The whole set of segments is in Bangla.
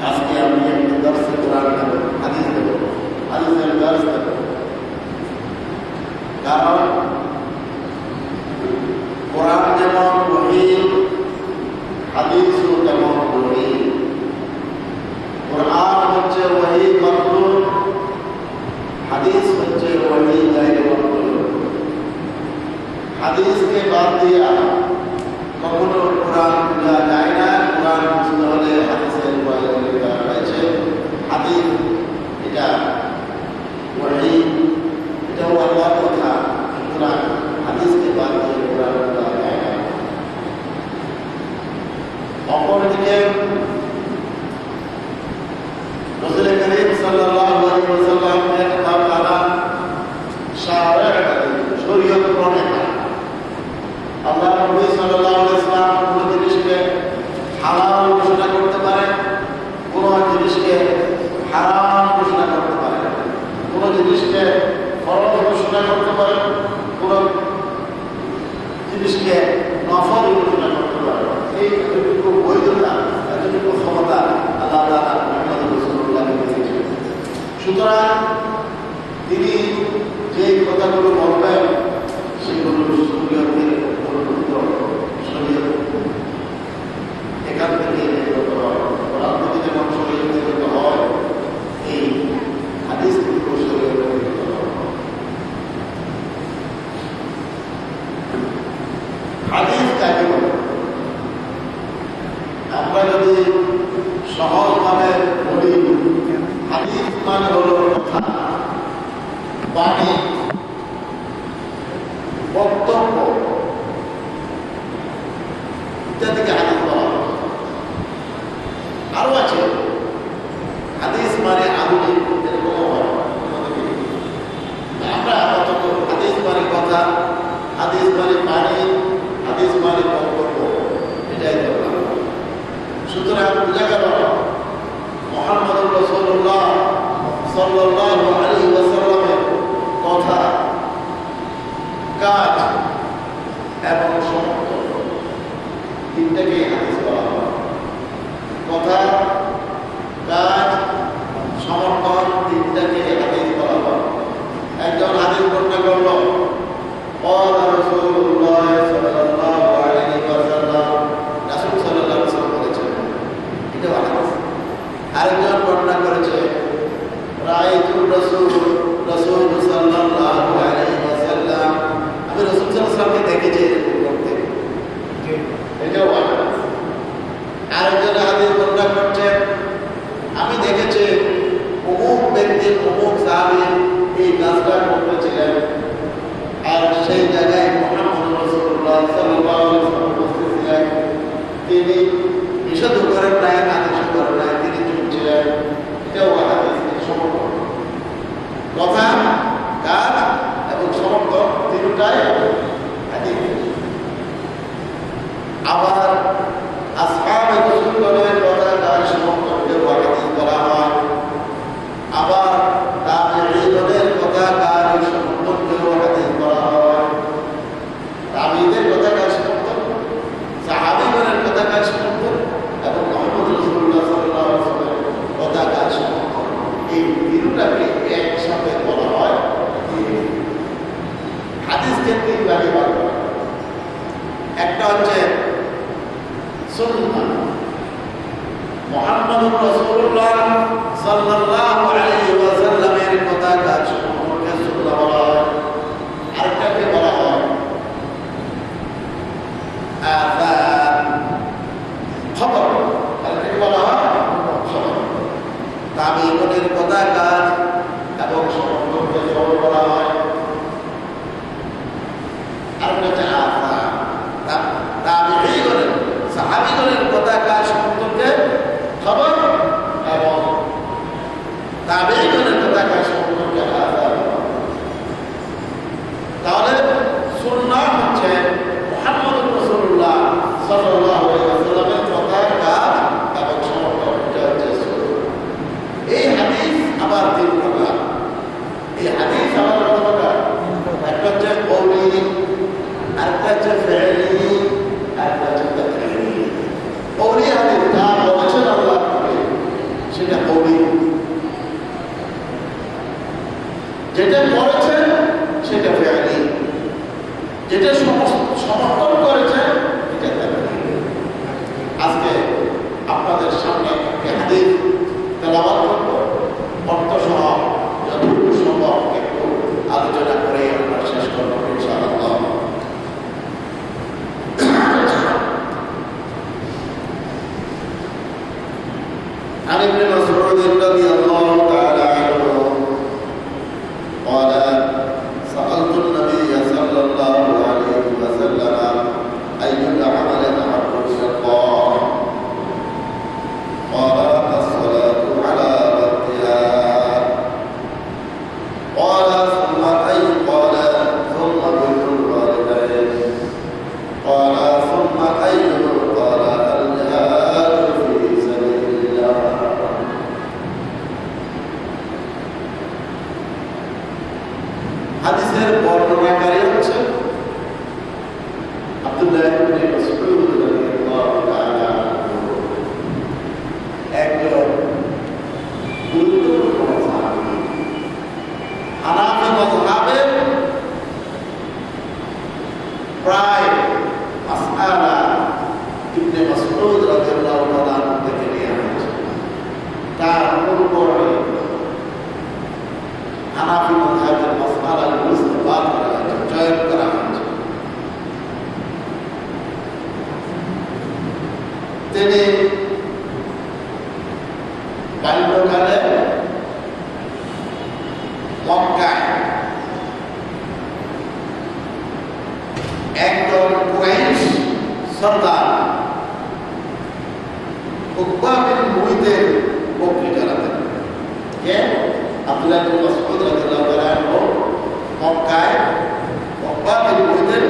আজকে আমি একটা দর্শে কোরআন দেব, হাদিস দেব, হাদিসের দর্শ দেব। কারণ কোরআন যেমন ওহী, হাদিসও তেমন ওহী। কোরআন হচ্ছে ওহী মাতলুব, হাদিস হচ্ছে ওহী গায়রে মাতলুব। হাদিসকে বাদ দিয়া কখনো কোরআন বোঝা যায় না। কোরআন বুঝতে হলে হাদিসের প্রয়োজন রয়েছে। হাদিস এটা ওহী, এটাও আল্লাহর কথা। সুতরাং হাদিসকে বাদ দিয়ে কোরআন বোঝা যায় না। অপরদিকে রাসূল করিম সাল্লাল্লাহু আলাইহি ওয়াসাল্লামের মাকালা শারঈ শরীয়ত প্রণেতা আল্লাহ নবী সাল্লাল্লাহু আলাইহি ওয়াসাল্লাম কোন জিনিসকে হালাল ঘোষণা করতে পারেন, কোন জিনিসকে হারাম ঘোষণা করতে পারেন, কোন জিনিসকে ফরজ ঘোষণা করতে পারেন, কোন জিনিসকে নফল ঘোষণা করতে পারেন। এই এতটুকু বৈধতা, এতটুকু ক্ষমতা আল্লাহ তাআলা মুহাম্মদ রাসূলুল্লাহকে দিয়েছেন। সুতরাং তিনি যে কথাগুলো বলবেন সেগুলো শরীয়তের অন্তর্ভুক্ত। শরীয়ত এখান থেকে কোরআন থেকে যেমন শরীয়তের হয়, এই হাদিস থেকে শরীয়তের হয়। হাদিস কাকে বলে? আমরা যদি সহজভাবে বলি, হাদিস মানে হলো কথা, বাণী, বক্তব্য ইত্যাদিকে হাদিস বলা হয়। আরো আছে হাদিস মানে আধুনিক, এরকম হয়। আমরা আপাতত হাদিস মানে কথা, হাদিস মানে বাণী, হাদিস মানে বক্তব্য, এটাই দরকার। সুতরাং বোঝা গেল মুহাম্মদুর রাসূলুল্লাহ সাল্লাল্লাহু আলাইহি ওয়াসাল্লামের কথা, কাজ এবং সমর্থন, তিনটাকে হাদিস বলা হয়। কথা, কাজ, সমর্থন, তিনটাকে হাদিস বলা হয়। একজন হাদিস বর্ণনা করল, قال رسول الله صلى الله عليه وسلم, রাসূল সাল্লাল্লাহু আলাইহি ওয়াসাল্লাম বলেছেন, এটা হাদিস। আরেকজন বর্ণনা করেছে, রাআইতু রাসূল সাল্লাল্লাহু আলাইহি ওয়াসাল্লাম, আমি রাসূল সাল্লাল্লাহু আলাইহি ওয়াসাল্লামকে দেখেছি এরকম করতে, এটাও হাদিস। আরেকজন হাদিস বর্ণনা করছেন, আমি দেখেছি অমুক ব্যক্তি, অমুক সাহাবী এই কাজটা করতেছিলেন, আর সেই জায়গায় মুহাম্মদ রাসূলুল্লাহ সাল্লাল্লাহু আলাইহি ওয়াসাল্লাম উপস্থিত ছিলেন। তিনি নিষেধ করেন নাই, আদেশ করেন নাই, তিনি চুপ ছিলেন। এটাও হাদিস। সমর্থন, কথা, কাজ এবং সমর্থন, তিনটাই হাদিস। আবার আসহাবে রাসূলুল্লাহর কথা, কাজ, সমর্থনকে হাদিস বলা হয়। আবার তাবেঈদের কথা, কাজ, সমর্থনকে হাদিস বলা হয়। তাবেঈদের কথা, কাজ, সমর্থন, সাহাবীগণের কথা, কাজ, সমর্থন এবং মুহাম্মদ রাসূলুল্লাহ সাল্লাল্লাহু আলাইহি ওয়াসাল্লামের কথা, কাজ, সমর্থন, এই তিনটাকে একসাথে বলা হয় হাদিসকে। তিন ভাগে ভাগ করা হয়। একটা হচ্ছে সুন্নাহ, মুহাম্মদুর রাসূলুল্লাহ সাল্লাল্লাহু আলাইহি ওয়াসাল্লামের কথা, কাজ, সম্পর্কে সুন্নাহ বলা হয়। আরেকটাকে বলা হয় আযান, খবর, আরেকটাকে বলা হয় খবর। তাবেঈদের কথা, কাজ এবং সম্পর্কে খবর বলা হয়। আরেকটা হচ্ছে আযান, তাবেঈদের, সাহাবীগণের কথা, কাজ, সম্পর্কে খবর এবং তাবেঈদের عن ابن مسعود رضي الله تعالى عنه قال سألت النبي صلى الله عليه وسلم أي العمل أحب إلى الله قال الصلاة على وقتها قال ثم أي قال ثم بر الوالدين قال ثم أي قال الجهاد في سبيل الله হাদিসের বর্ণনাকারী হচ্ছে আব্দুল্লাহ ইবনে মাসউদ রাদিয়াল্লাহু তাআলা একজন গুরুত্বপূর্ণ সাহাবী হানাফি মাযহাবের প্রায় মাসআলা ইবনে মাসউদ রাদিয়াল্লাহু তাআলা থেকে নিয়ে আসছে তার পূর্বে হানাফি মাযহাবের মাসআলাগুলো ইস্তেবাদ করা হয়েছে, চয়ন করা হয়েছে। তিনি বাল্যকালে মক্কায় একজন কুরাইশ সর্দার উকবা বিন মুইতের বকরি চালাতেন। কে? আব্দুল্লাহ ইবনে মাসউদ রাদিয়াল্লাহু তাআলা আনহু মক্কায় উকবা বিন মুইতের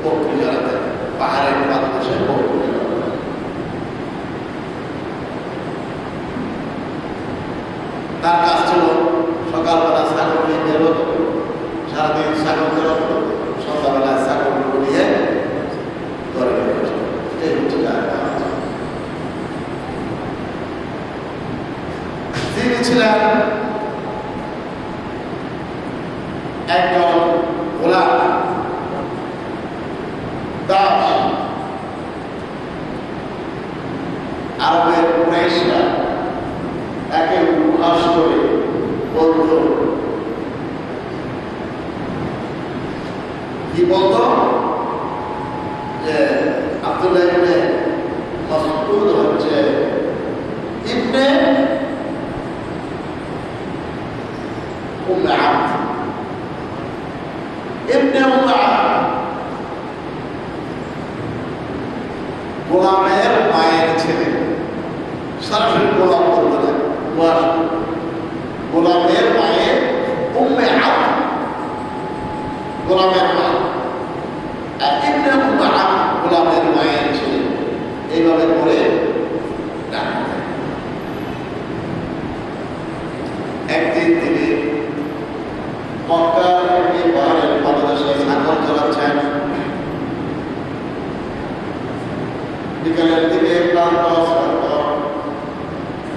বকরি চালাতেন, পাহাড়ের পাদদেশে বকরি চালাতেন। তার কাজ ছিল সকালবেলা ছাগল নিয়ে বের হতো, সারাদিন ছাগল চড়াতো, সন্ধ্যাবেলা ছাগলগুলো নিয়ে ঘরে বের হতো। এটাই হচ্ছে তার কাজ। তিনি ছিলেন একজন গোলাম দাস। আরবের কুরাইশরা তাকে উপহাস করে বলতো, কি বলতো যে আব্দুল্লাহ ইবনে মাসউদ হচ্ছে ইবনে উম্মে আবদ, ইবনে উম্মে আবদ, গোলামের মায়ের ছেলে। সরাসরি গোলাম বলতে না, গোলামের মায়ের উম্মে আবদ, গোলামের মা। আর ইবনে উম্মে আবদ গোলামের মায়ের ছেলে, এইভাবে করে ডাকতেন। একদিন তিনি মক্কার এই পাহাড়ের পাদদেশে ছাগল চড়াচ্ছেন। বিকালের দিকে ক্লান্ত শ্রান্ত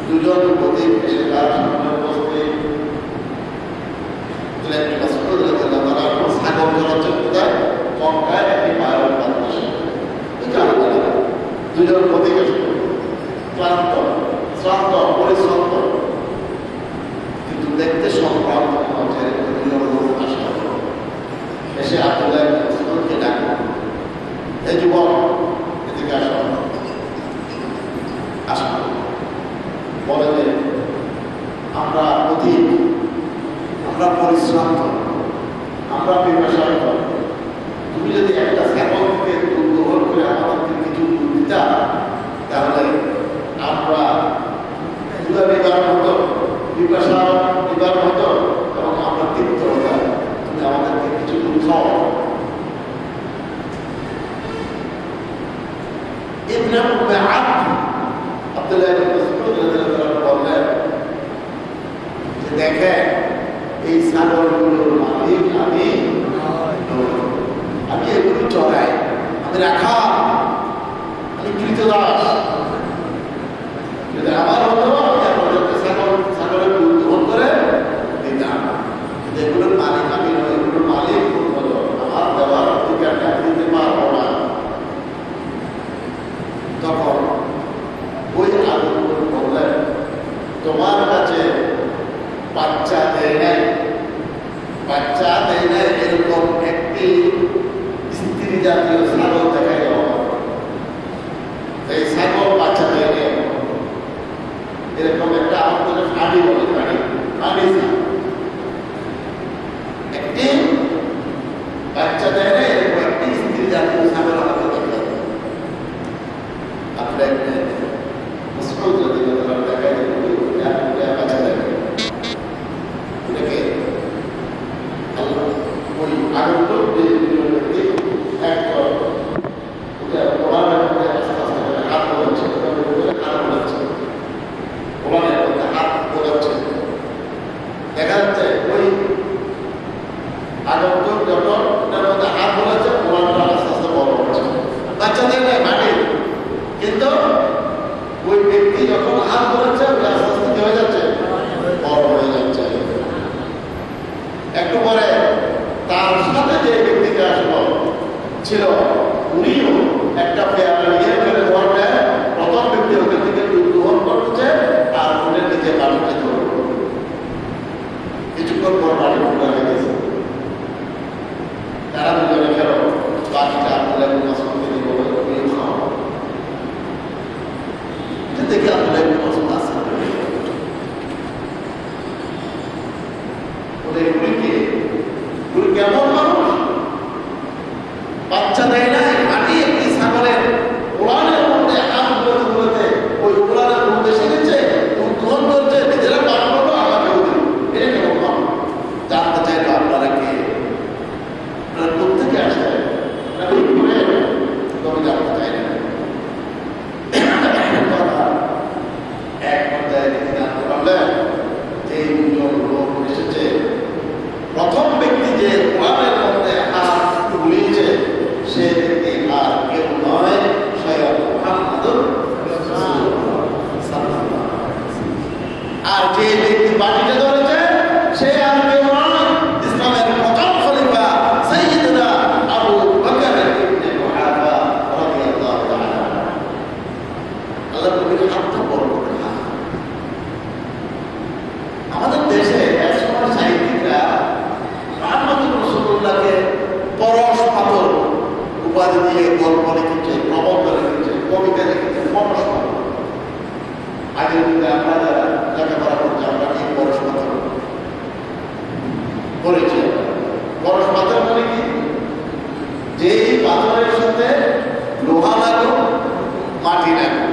দুজন প্রতীক এসে তার সামনে উপস্থিত। ছাগল চড়াচ্ছেন কোথায়? মক্কায় একটি পাহাড়ের পাদদেশে। দুজন প্রতীক এসে ক্লান্ত, শ্রান্ত, পরিশ্রান্ত, কিন্তু দেখতে সম্ভ্রান্ত হচ্ছে। এসে আব্দুল্লাহ ইবনে মাসউদকে ডাকল, এই যুবক এদিকে আসো, আসো। বলে যে আমরা অধিক, আমরা পরিশ্রান্ত, আমরা পিপাসার্থ। তুমি যদি একটা ছাগল থেকে দুধ গ্রহণ করে আমাদেরকে কিছু দুধ দিতা, তাহলে আমরা ক্ষুধা নিবার হতো, পিপাসা নিবার হতো এবং আমরা তৃপ্ত হতাম। তুমি আমাদেরকে কিছু দুধ খাও। ইবনে উম্মে আবদ আব্দুল্লাহ ইবনে মাসউদ রাদিয়াল্লাহু তাআলা বললেন যে দেখেন, এই ছাগলগুলোর মালিক আমি, আমি এগুলো চড়াই, আমি রাখা, আমি কৃতদাস। যদি আমার হতো আমি আপনাদেরকে ছাগলের দুধ গ্রহণ করে দিতাম। এগুলোর মালিক আমি নয়, এগুলোর মালিক হলো, আমার দেওয়ার অধিকারটা দিতে পারবো না। তখন ওই আলোগুলো বললেন, তোমার কাছে বাচ্চা দেয় নাই, বাচ্চা দেয় নাই এরকম একটি স্ত্রী জাতীয় ছাগল দেখাই দেওয়া, এই ছাগল বাচ্চা দেয় নাই। এরকম একটা আমাদের ফাঁড়ি বলে, ফাঁড়ি ফাঁড়ি একটি বাচ্চা দেয় না, এরকম একটি স্ত্রী জাতীয় ছাগল আমাকে দেখা যায়। আপনার মুসলিম যদি দেখা যায় বাচ্চা দেয় এটাকে ওই আগত ব্যক্তি একদম ওনার আস্তে আস্তে হাত বোলাচ্ছে, হাত বোলাচ্ছে, ওনার মধ্যে হাত বোলাচ্ছে। দেখা যাচ্ছে ওই আগত যখন ওটার মধ্যে হাত বোলাচ্ছে, ওনারটা আস্তে আস্তে বড় হচ্ছে। বাচ্চাদের নয় মাটি, কিন্তু ওই ব্যক্তি যখন হাত বোলাচ্ছে ওই আস্তে আস্তে কি হয়ে যাচ্ছে, বড় হয়ে যাচ্ছে। একটু পরে তার সাথে যে ব্যক্তিটা আসলো ছিল, উনিও একটা পেয়ারা নিয়ে ফেলে ধরবে। প্রথম ব্যক্তি ওখান থেকে গ্রহণ করছে আর ওদের নিজে বাড়িতে ধরল। কিছুক্ষণ পর বাড়ি ঢুকা হয়ে গেছে। তারা দুজনে গেল, বাকিটা আপনাদের মসজিদে বলে খাওয়া। এটা দেখে আপনাদের পছন্দ আছে ওদের গুলি কেমন মানুষ, বাচ্চা দেয় না, মাটি একটি ছাগলের উড়ানের মধ্যে হাত বলতে বলতে ওই উড়ানের মধ্যে শিখেছে, উদ্বোধন করছে, নিজেরা পাঠ করলো, আমাকেও দিল। এটা কেমন মানুষ? জানতে চাইলো আপনারা কে, আপনারা কোথেকে আসলেন, তবে জানতে চাই না। এক পর্যায়ে তিনি জানতে পারলেন যে দুজন লোক এসেছে। প্রথম ব্যক্তি যে কোরআনের মধ্যে হাত বুলিয়েছে সে ব্যক্তি আর কেউ নয়, স্বয়ং মুহাম্মদুর রাসূলুল্লাহ। আর যে ব্যক্তি বাটিটা ধরেছে সে আর কেউ নয়, ইসলামের প্রথম খলিফা সাইয়্যিদনা আবু বকর ইবনে কুহাফা রাদিয়াল্লাহু তাআলা। আল্লাহ নবীর হাতটা বড় করে হাত। আমাদের দেশে একসময় সাহিত্যিকরা মুহাম্মদুর রাসূলুল্লাহকে পরশ পাথর উপাধি দিয়ে গল্প লিখেছে, প্রবন্ধ লিখেছে, কবিতা লিখেছে, পরশ পাথর। আগের দিনে আমরা যারা লেখাপড়া করছি আমরা এই পরশ পাথর করেছি। পরশ পাথর মানে কি? যে পাথরের সাথে লোহা লাগুক, মাটি লাগুক,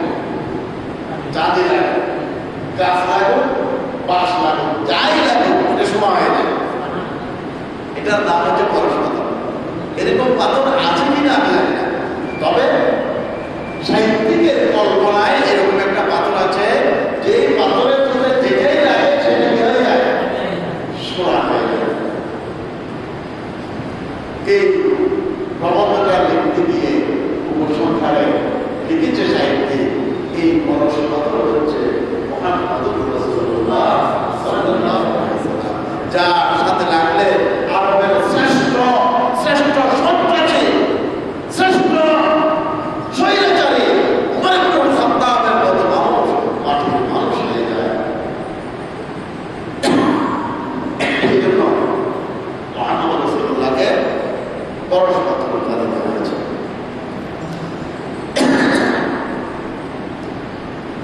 চাঁদি লাগুক, গাছ লাগুক, বাঁশ লাগুক, যাই লাগুক এটা সময় হয়ে যাবে। এটার নাম হচ্ছে পরশ পাথর। এরকম পাথর আছে কিনা আমি জানি না, তবে সাহিত্যিকের কল্পনায় এরকম একটা পাথর আছে যে পাথরের সাথে যেটাই লাগে সেটা কি হয়ে যায়, সোনা হয়ে যায়। এই প্রবন্ধটা লিখতে গিয়ে উপসংহারে লিখেছে সাহিত্যিক, এই পরশ পাথর হচ্ছে মুহাম্মদুর রাসূলুল্লাহ সাল্লাল্লাহু আলাইহি ওয়াসাল্লাম, যার সাথে লাগলে আরবের শ্রেষ্ঠ শ্রেষ্ঠ সন্ত্রাসী, শ্রেষ্ঠ স্বৈরাচারী ওমর ইবনে খাত্তাবের মতো মানুষ মাটির মানুষ হয়ে যায়। এই জন্য মুহাম্মদ রাসূলুল্লাহকে পরশ পাথর উপাধি দেওয়া হয়েছে।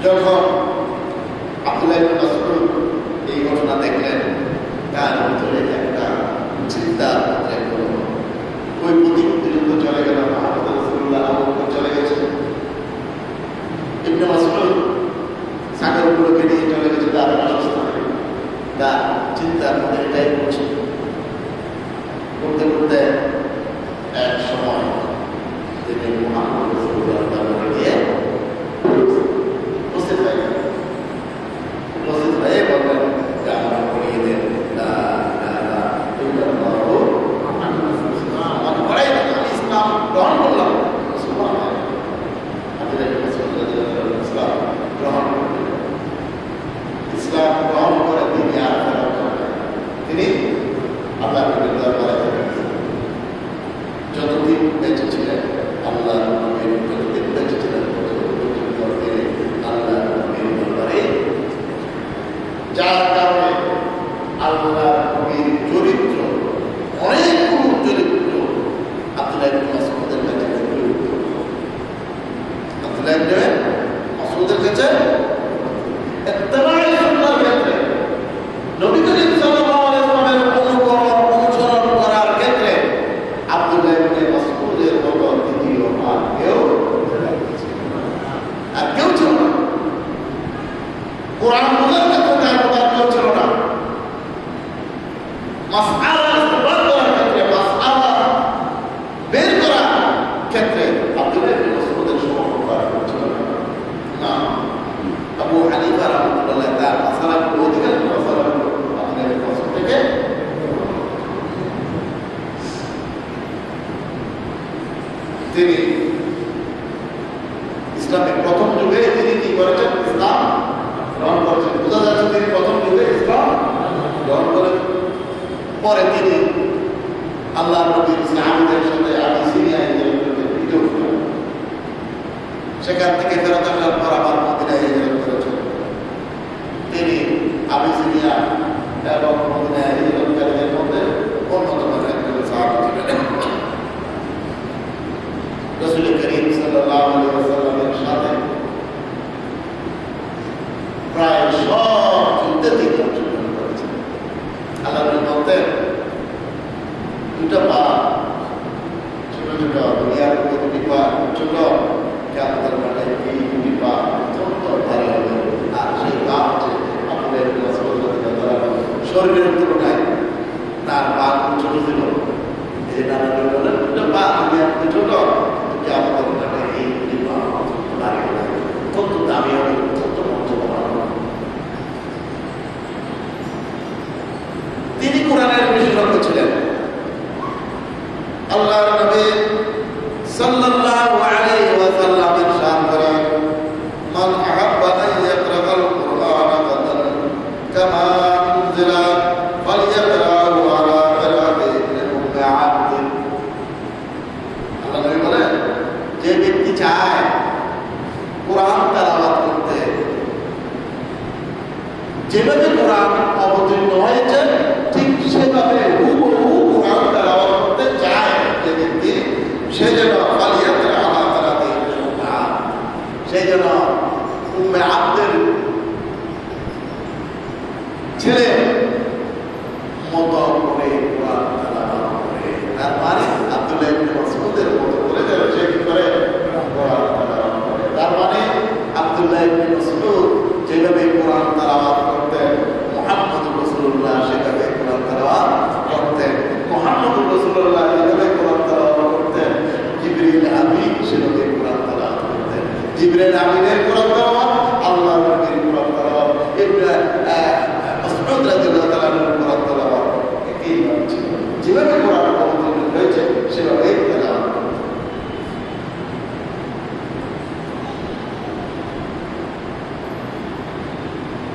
যখন আব্দুল্লাহ ইবনে মাসউদ এই ঘটনা দেখলেন, তার ভিতরে একটা চিন্তা ওই প্রতিমূর্তি যুদ্ধ চলে গেল, মুহাম্মদ রাসূলুল্লাহ চলে গেছে, ইবনে মাসউদ সাগরগুলোকে নিয়ে চলে গেছে তার বাসস্থানে। তার চিন্তার মধ্যে এটাই করছে, করতে করতে এক সময় তিনি মুহাম্মদ রাসূলুল্লাহ দিয়ে উপস্থিত হয়ে গেলেন। উপস্থিত হয়ে বললেন যে আমাকে পড়িয়ে দেন, আমাকে পড়াই দেন, আমি ইসলাম গ্রহণ করলাম। ইসলাম গ্রহণ করলেন। ইসলাম গ্রহণ করে তিনি আর ফেরত যাবেন, তিনি কোরআন বোঝার ক্ষেত্রে তার পদার্থ ছিল না, মাসআলা ইস্তেমবাদ করার ক্ষেত্রে, মাসআলা বের করার ক্ষেত্রে আব্দুল্লাহ ইবনে মাসউদের সমর্থন ছিল না। আবু হানিফা রাহমাতুল্লাহ তার মাসালাগুলো অধিকাংশ মাসালাগুলো আব্দুল্লাহ ইবনে মাসউদ থেকে তিনি ইসলামের প্রথম যুগে তিনি কি করেছেন? ইসলাম গ্রহণ করেছেন। বোঝা যাচ্ছে তিনি প্রথম যুগে ইসলাম গ্রহণ করেন। পরে তিনি আল্লাহ নবীর সাহাবীদের সাথে আবিসিনিয়ায় হিজরত করেন। সেখান থেকে ফেরত আসার পর আবার মদিনায় হিজরত করেছেন। তিনি আবিসিনিয়া এবং মদিনায় হিজরতকারীদের মধ্যে অন্যতম একজন সাহাবী ছিলেন। রাসূল করিম সাল্লাল্লাহু আলাইহি ওয়াসাল্লামের সাথে প্রায় সব যুদ্ধে তিনি অংশগ্রহণ করেছেন। আল্লাহ নবী বলতেন, দুটা পা ছোট ছোট, দুনিয়ার দুটি পা ছোট, কিয়ামতের মাঠে এই দুটি পা অত্যন্ত ভারী হবে। আর সেই পা হচ্ছে আমাদের শরীরের তুলনায় তার পা ছোট ছিল। এই নানা বলেন দুটা পা দুনিয়ার ছোট, কিয়ামতের মাঠে এই দুটি পা ভারী হবে, অত্যন্ত দামি হবে, অত্যন্ত মর্যাদা হবে। তিনি কোরআনের বিশেষজ্ঞ ছিলেন। আল্লাহর নবী সাল্লাল্লাহু আলাইহি ওয়াসাল্লাম ইরশাদ করেন, মান আহাব্বা আন ইয়াকরাআল কুরআনা গাদান কামা উনজিলা ফালইয়াকরাহু আলা কিরাআতি ইবনে আব্দ। আল্লাহ নবী বলেন, যে ব্যক্তি চায় কোরআন তেলাওয়াত করতে, যেভাবে কোরআন অবতীর্ণ হয়েছে ঠিক সেভাবে হুবহু কোরআন তেলাওয়াত করতে চায় যে ব্যক্তি, সে যেন সে যেন উম্মে আব্দের ছেলে মতো করে কোরআন তেলাওয়াত করে। তার মানে আব্দুল্লাহ ইবনে মাসউদের মতো করে যেন সে কি করে কোরআন তেলাওয়াত করে। তার মানে আব্দুল্লাহ ইবনে মাসউদ যেভাবে কোরআন তেলাওয়াত করতেন, মুহাম্মদুর রাসূলুল্লাহ সেভাবে কোরআন তেলাওয়াত করতেন। মুহাম্মদুর রাসূলুল্লাহ যেভাবে কোরআন তেলাওয়াত করতেন, জিবরিল আমিন সেভাবে কোরআন তেলাওয়াত করতেন। জিবরিল আমিনের কোরআন তেলাওয়াত, আল্লাহর নবীর কোরআন তেলাওয়াত, ইবনে মাসউদ রাদিয়াল্লাহু তাআলা আনহুর কোরআন তেলাওয়াত একই ছিল। যেভাবে কোরআন অবতীর্ণ হয়েছে সেভাবে তেলাওয়াত করতেন।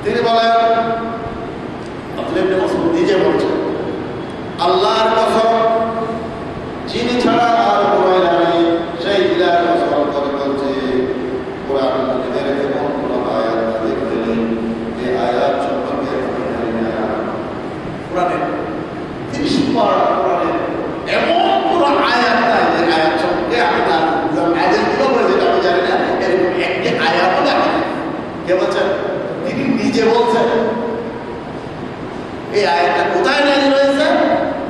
তিনি বলেন, আব্দুল্লাহ ইবনে মাসউদ নিজে বলছেন, আল্লাহর কসম, যিনি ছাড়া আর কোন ইলাহ নেই, সেই ইলাহর কসম করে বলছে, কোরআন মজিদের এমন কোন আয়াত নাযিল হয়নি যে আয়াত সম্পর্কে আমি জানি না। কোরআনে 30 পারা কোরআনে এমন কোন আয়াত নাই যে আয়াত সম্পর্কে আমি জানি না। আয়াত কি বলে যেটা আমি জানি না, এরকম একটি আয়াতও জানি না। কে বলছেন? তিনি নিজে বলছেন। এই আয়াতটা কোথায় নাযিল হয়েছে,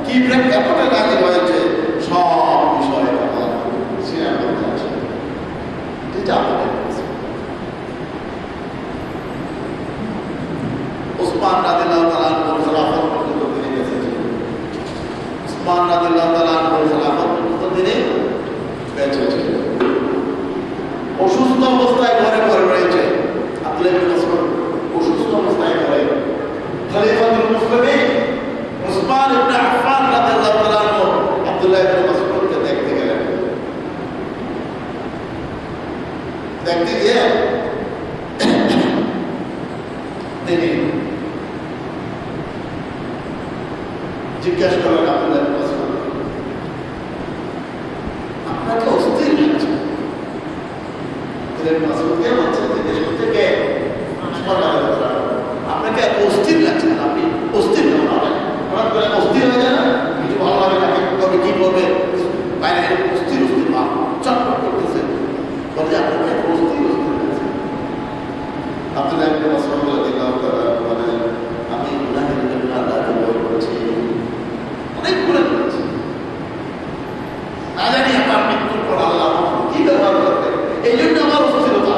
কি প্রেক্ষাপটে নাযিল হয়েছে, সব বিষয়ে আমার সিনার মধ্যে আছে। উসমান রাদিয়াল্লাহু তাআলা আনহুর খেলাফত পর্যন্ত তিনি বেঁচে ছিলেন। উসমান রাদিয়াল্লাহু তাআলা আনহুর খেলাফত পর্যন্ত তিনি বেঁচে ছিলেন। অসুস্থ অবস্থায় ঘরে পড়ে রয়েছে আব্দুল্লাহ ইবনে মাসউদ, অসুস্থ অবস্থায় ঘরে। খলিফাতুল মুসলিমিন উসমান ইবনে আফফান রাদিয়াল্লাহু তাআলা আনহু আব্দুল্লাহ ইবনে মাসউদকে দেখতে গেলেন। দেখতে গিয়ে তিনি জিজ্ঞাসা করলেন আব্দুল্লাহ ইবনে মাসউদ, আপনাকে অস্থির লাগছে? আব্দুল্লাহ ইবনে মাসউদকে বলছে জিজ্ঞেস করতে, কে? আপনাকে এত অস্থির লাগছে? আপনি অস্থির কেন? হঠাৎ করে অস্থির হয়ে যায় না, কিছু ভালো লাগে না, কবে কি করবে বাইরে অস্থির অস্থির ভাব চটপট করতেছে, বলে আপনাকে এত অস্থির অস্থির লাগছে। আব্দুল্লাহ ইবনে মাসউদ রাদিয়াল্লাহু তাআলা বলেন, আমি গুনাহের জন্য আল্লাহকে ভয় করেছি, অনেক গুনাহ করেছি, না জানি আমার মৃত্যুর পর আল্লাহ কি ব্যবহার করবে, এই জন্য আমার অস্থিরতা।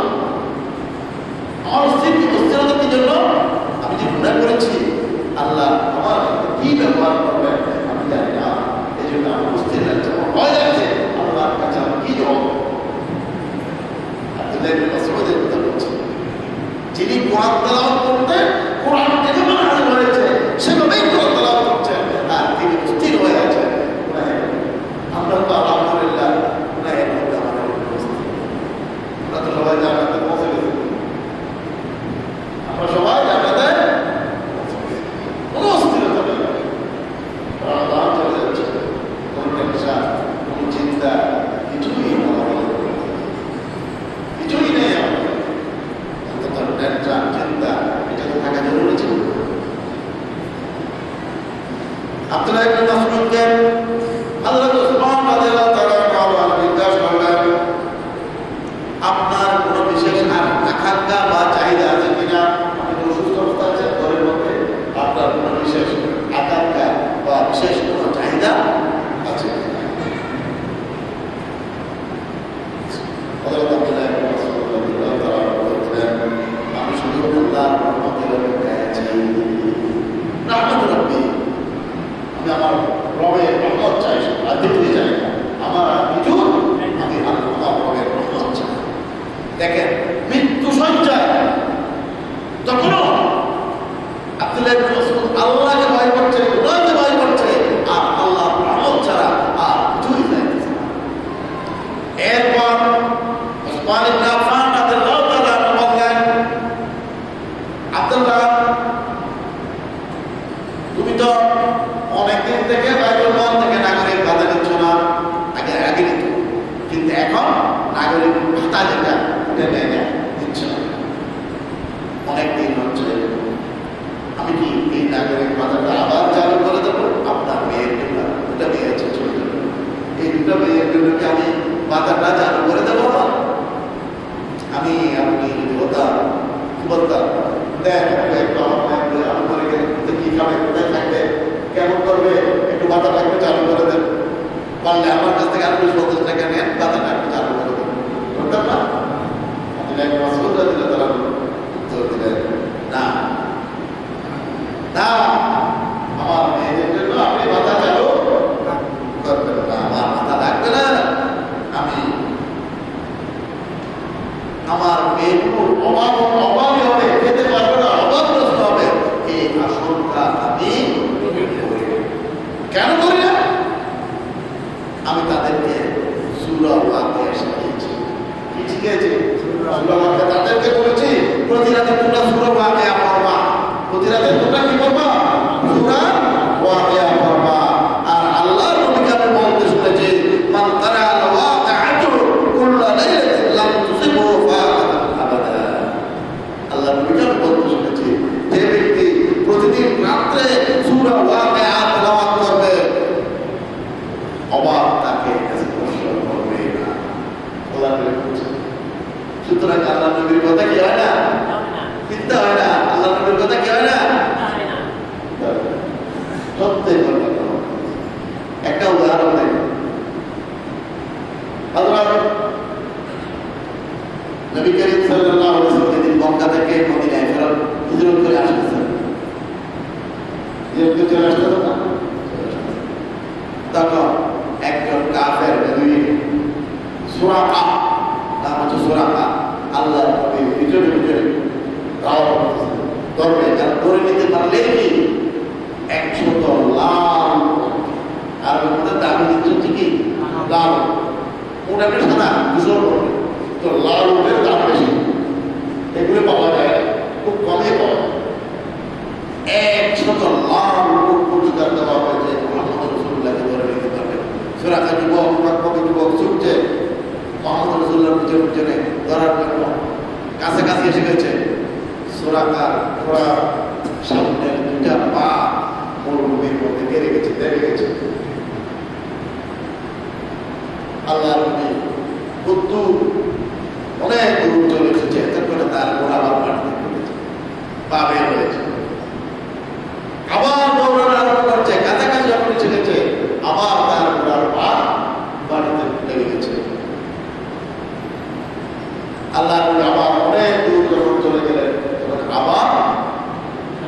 তখনও আব্দুল্লাহ ইবনে মাসউদ আল্লাহকে ভয় করছে, গুনাহকে ভয় করছে, আর আল্লাহর রহমত ছাড়া আর কিছুই চাইতেছে না। এরপর ওসমান ইবনে আফফান রাদিয়াল্লাহু তাআলা বললেন, আব্দুল্লাহ, তুমি তো অনেকদিন থেকে বাইতুল মাল থেকে নাগরিক ভাতা দিচ্ছ না, আগে দিত, কিন্তু এখন নাগরিক ভাতা যেটা দিচ্ছ না, অনেকদিন হচ্ছে। আমি কি এই নাগরিক ভাতাটা আবার চালু করে দেবো? আপনার মেয়ের জন্য, দুটা মেয়ে আছে ছোট ছোট, এই দুটো মেয়ের জন্য কি আমি ভাতাটা চালু করে দেবো? আপনি যদি হতাম কি বলতাম, দেখ একটু আমার কি খাবে, কোথায় থাকবে, কেমন করবে, একটু ভাতা লাগবে, চালু করে দেন, পারলে আমার কাছ থেকে আরো 50 টাকা নেন, ভাতাটা একটু চালু করে দেন, করতাম না? তারা উত্তর দিলেন, না না, আমার মেয়েদের জন্য আপনি ভাতা চালু করবেন না, আমার ভাতা লাগবে না, আমি আমার মেয়েগুলোর অভাবই হবে, খেতে পারবে না, অভাবগ্রস্ত হবে, এই আশঙ্কা আমি কেন করি না? আমি তাদেরকে সূরা ফাতিহা শিখিয়েছি। কি শিখিয়েছি? সূরা ফাতিহা তাদেরকে বলেছি, প্রতি রাতে তোমরা সূরা ফাতিহা পড়বা, প্রতি রাতে তোমরা কি করবা? সূরা ফাতিহা পড়বা। আর আল্লাহর নবীকে আমি বলতে শুনেছি, মান তারা আল ওয়াকিআতু কুল্লা লাইলাতিন লাম তুসিবহু ফাতিহাতুন আবাদা। আল্লাহর নবীকে আমি বলতে শুনেছি, যে ব্যক্তি প্রতিদিন রাতে সূরা ফাতিহা তেলাওয়াত করবে, অবাক তাকে স্পর্শ করবে না। আল্লাহ নবী বলেছেন, সুতরাং আল্লাহ নবীর কথা কি হয় না? চিন্তা হয় না? আল্লাহ নবীর কথা কি হয় না? সত্যি কথা। একটা উদাহরণ দেয়, নবী করিম সাল্লাল্লাহু আলাইহি ওয়াসাল্লাম যেদিন মক্কা থেকে মদিনায় ফেরত হিজরত করে আসতেছেন, হিজরত করে চলে আসতেছেন না, তখন একজন কাফের বেদুইন সুরাকা, নাম হচ্ছে সুরাকা, আল্লাহর নবীর ভিতরে ভিতরে ধরবে, আর ধরে নিতে পারলে কি 100 লাল, আর ওদের দাবি দিচ্ছে কি লাল, ওটাকে সাদা ধূসর করবে, তো লাল উঠের দাম বেশি, এগুলো পাওয়া যায় খুব কমে পাওয়া যায়। 100 লাল পুরস্কার দেওয়া হয়েছে মুহাম্মদ রাসূলুল্লাহকে ধরে নিতে পারবে। সুরাকা যুবক কবি যুবক ছুটছে মুহাম্মদ রাসূলুল্লাহর পিছনে পিছনে ধরার জন্য, কাছাকাছি এসে গেছে। সুরাকার ঘোড়া সামনের দুটা পা মরুভূমির মধ্যে বেড়ে গেছে। আল্লাহর নবী অনেক দূর চলে এসেছে, এতে করে তার ঘোড়া আবার মাটিতে পড়েছে, পা বের হয়েছে, আবার দৌড়ানো আরম্ভ করছে, কাছাকাছি যখন এসে গেছে, আবার তার ঘোড়ার পা মাটিতে লেগে গেছে। আল্লাহ নবী আবার অনেক দূর যখন চলে গেলেন, আবার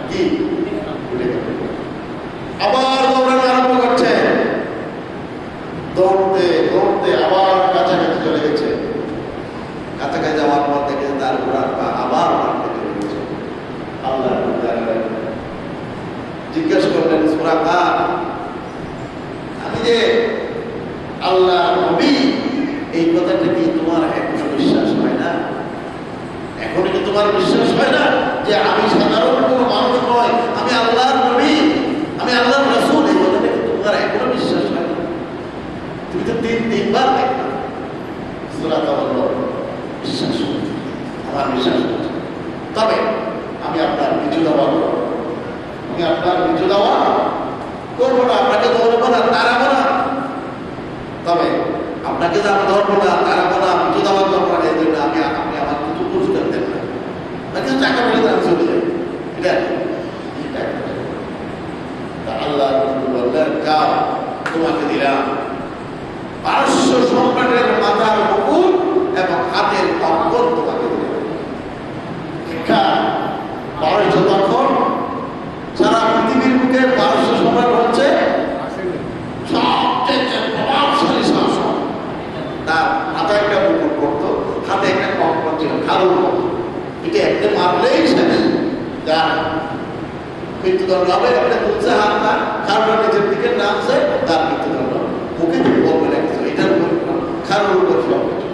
কি আবার দৌড়ানো আরম্ভ করছে, দৌড়তে দৌড়তে আবার কাছাকাছি চলে গেছে, কাছাকাছি যাওয়ার পর দেখে তার ঘোড়ার পা আবার মাটিতে চলে গেছে। আল্লাহ জিজ্ঞেস করলেন, সুরাকা, আমি যে আল্লাহ নবী, এই কথাটা কি তোমার এখনো বিশ্বাস হয় না? এখনো কি তোমার বিশ্বাস হয় না যে আমি সাধারণ কোনো মানুষ নয়, আমি আল্লাহর নবী, আমি আল্লাহর রাসূল? এই কথাটা কি তোমার এখনো বিশ্বাস হয় না? তুমি তো তিনবার দেখবে। সুরাকা বলল, বিশ্বাস হচ্ছে, আমার বিশ্বাস হচ্ছে, তবে আমি আপনার কিছু দেওয়া করবো, আমি আপনার কিছু দেওয়া করবো না, আপনাকে ধরবো না, তাড়াবো না, তবে আপনাকে যে আমি ধরবো না, তাড়াবো না, কিছু দেওয়ার দরকার, এই জন্য আপনি আমার কিছু পুরস্কার দেন না, কিছু টাকা পয়সা আমি চলে যাই, এটা আল্লাহ বললেন, যাও, তোমাকে দিলাম 500 সম্রাটের মাথার মুকুট এবং হাতের কঙ্কর তোমাকে দিলাম। শিক্ষা 1200 তখন সারা পৃথিবীর বুকে 1200 সম্রাট হচ্ছে সবচেয়ে প্রভাবশালী শাসক। তার মাথায় একটা মুকুট করতো, হাতে একটা কঙ্কর ছিল, খালুর মতো, এটা একটা মারলেই মৃত্যুদণ্ড হবে। আপনি তুলছে হাত না, কারণ নিজের দিকে নামছে, তার মৃত্যুদণ্ড মুখে থেকে বলবে না কিছু, এটার উপর কারোর উপর সব কিছু।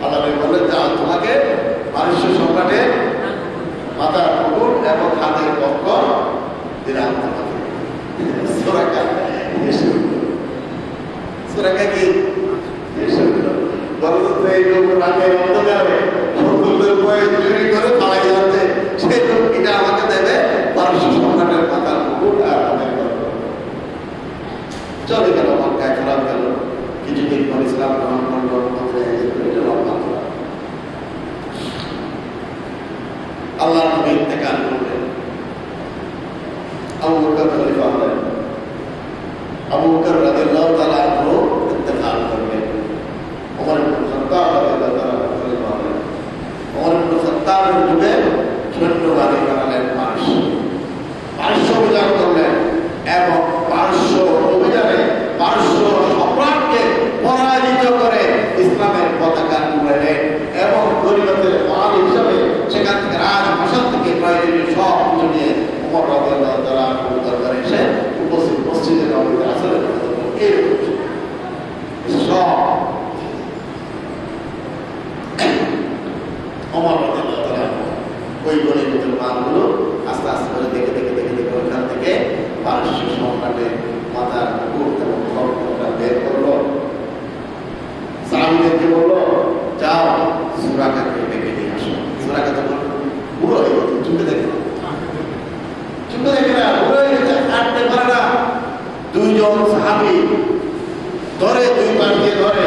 আল্লাহ বললেন যে তোমাকে মানুষ সম্রাটের মাথার মুকুট এবং হাতের কক্কর দিলাম তোমাকে। সুরাকা কি এই লোক রাতের অন্ধকারে বন্ধুদের বয়ে চুরি করে পালাই যাচ্ছে, সেই লোক এটা আমাকে দেবে পারস্য সম্রাটের মাথার মুকুট আর হাতের কক্কর। চলে গেল মক্কায়, খোলাপ গেল, কিছুদিন পর ইসলাম গ্রহণ করলো, এটা লম্বা খোলা। আল্লাহ নবী ইন্তেকাল করলেন, আবু বকর খলিফা হলেন। আবু বকর রাদিয়াল্লাহু তাআলা আনহু ইন্তেকাল করলেন। ওমর ইবনে খাত্তাব রাদিয়াল্লাহু তাআলা খলিফা হলেন। ওমর ইবনে খাত্তাবের যুগে সৈন্যবাহিনী বানালেন পারস্য অভিযান করলেন এবং পারস্য অভিযানে পারস্য সম্রাটকে পরাজিত করে ইসলামের পতাকা উড়ালেন এবং গরিবদের মাল হিসাবে সেখান থেকে রাজপ্রাসাদ থেকে প্রয়োজনীয় সব কিছু নিয়ে ওমর রাদিয়াল্লাহু তাআলা দরবারে এসে উপস্থিত মসজিদে নববীতে আসলে সব ওমর রাদিয়াল্লাহু তাআলা ওই গরিবদের মালগুলো আস্তে আস্তে করে দেখে দেখে দেখে দেখে ওখান থেকে পারস্য সম্রাটের মাথার মুকুট এবং খড়গটা বের করলো। সাহাবীদেরকে বললো, যাও সুরাকাকে ডেকে নিয়ে আসো। সুরাকা তখন বুড়ো হয়ে গেছে, চুপে দেখে না, বুড়ো হয়ে গেছে, হাঁটতে পারে না। দুইজন সাহাবী ধরে, দুই পাশ দিয়ে ধরে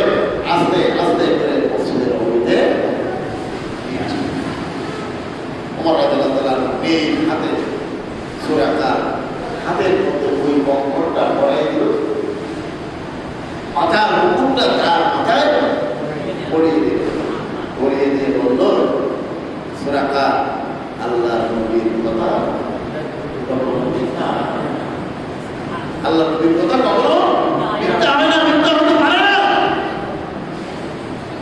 আস্তে আস্তে করে মসজিদের নববীতে নিয়ে আসে। ওমর রাদিয়াল্লাহু তাআলা এই হাতে সুরাকা হাতের মধ্যে ওই কঙ্করটা পরাই দিল, মাথার মুকুটটা তার মাথায় পরিয়ে দিল। পরিয়ে দিয়ে বলল, সুরাকা আল্লাহ নবীর কথা কখনো মিথ্যা, আল্লাহ নবীর কথা কখনো মিথ্যা হয় না, মিথ্যা হতে পারে না।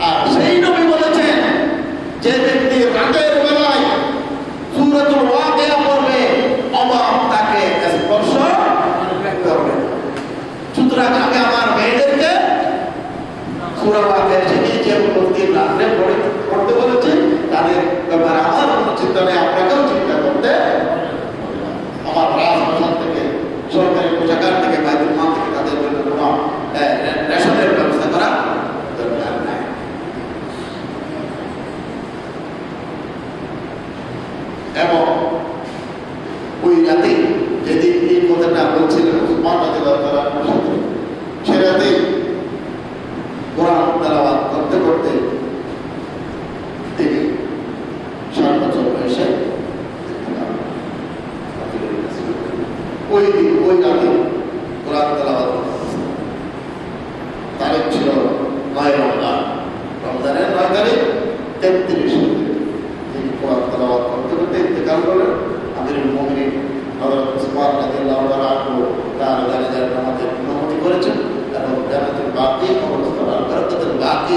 আর সেই নবী বলেছেন, যে ব্যক্তি রাতের বেলায় সূরাতুল ওয়াকিয়া পড়বে অবাক তাকে স্পর্শ করবে। সুতরাং আমি আমার মেয়েদেরকে সূরা ওয়াকিয়া শিখিয়েছি এবং প্রতিদিন রাত্রে পড়তে বলেছি। তাদের ব্যাপারে আমার কোনো চিন্তা নেই, আপনাকেও চিন্তা করতে। আমার রাজপ্রাসাদ থেকে, সরকারি কোষাগার থেকে, বাইতুল মাল থেকে তাদের জন্য কোনো রেশনের ব্যবস্থা করা দরকার নাই। এবং ওই রাতে যেদিন এই কথাটা বলছিলেন উসমান রাদিয়াল্লাহু তাআলা সাথে, সে রাতে কোরআন তেলাওয়াত করতে করতে তিনি 60 বছর বয়সে ওই দিন ওই রাতে কোরআন তেলাওয়াত করতেছেন। তারিখ ছিল 9 রমজান, রমজানের 9 তারিখ 33 তিনি কোরআন তেলাওয়াত করতে করতে ইন্তেকাল করলেন। আমিরুল মুমিনিন হযরত উসমান রাদিয়াল্লাহু তাআলা আনহু তার জানাজার নামাজের অনুমতি করেছেন এবং জান্নাতুল বাকি কবরস্থান আল-বারাকাতুল বাকি,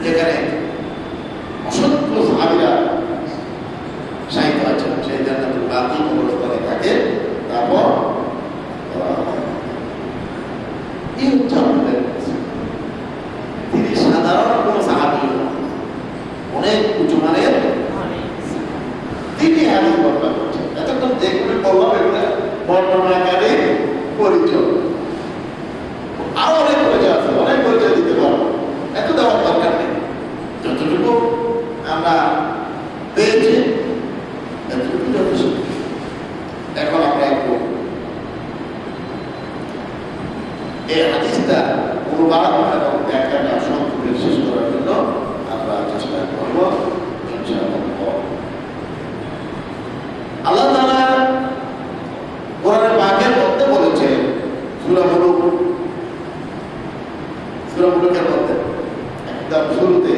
যেখানে অসংখ্য সাহাবীরা শাহীদ হয়েছেন, সেই জান্নাতুল বাকি কবরস্থানে থাকে। তারপর তিনি সাধারণ কোন সাহাবী, অনেক উঁচু মানের তিনি হাদিস বর্ণনা করছেন। এতক্ষণ যেগুলো বললাম এগুলো বর্ণনাকারী পরিচয়, আরো অনেক পরিচয় আছে, অনেক পরিচয় দিতে পারবো, এত দেওয়ার দরকার নেই। যতটুকু আমরা পেয়েছি এতটুকু যথেষ্ট। এখন আমরা একটু এই হাদিসটা অনুবাদ এবং ব্যাখ্যাটা সম্পূর্ণ শেষ করার জন্য আমরা চেষ্টা করব ইনশাআল্লাহ। আল্লাহ তাআলা কোরআনের বাক্যের মধ্যে বলেছেন, সূরা মুলুকের মধ্যে একদম শুরুতে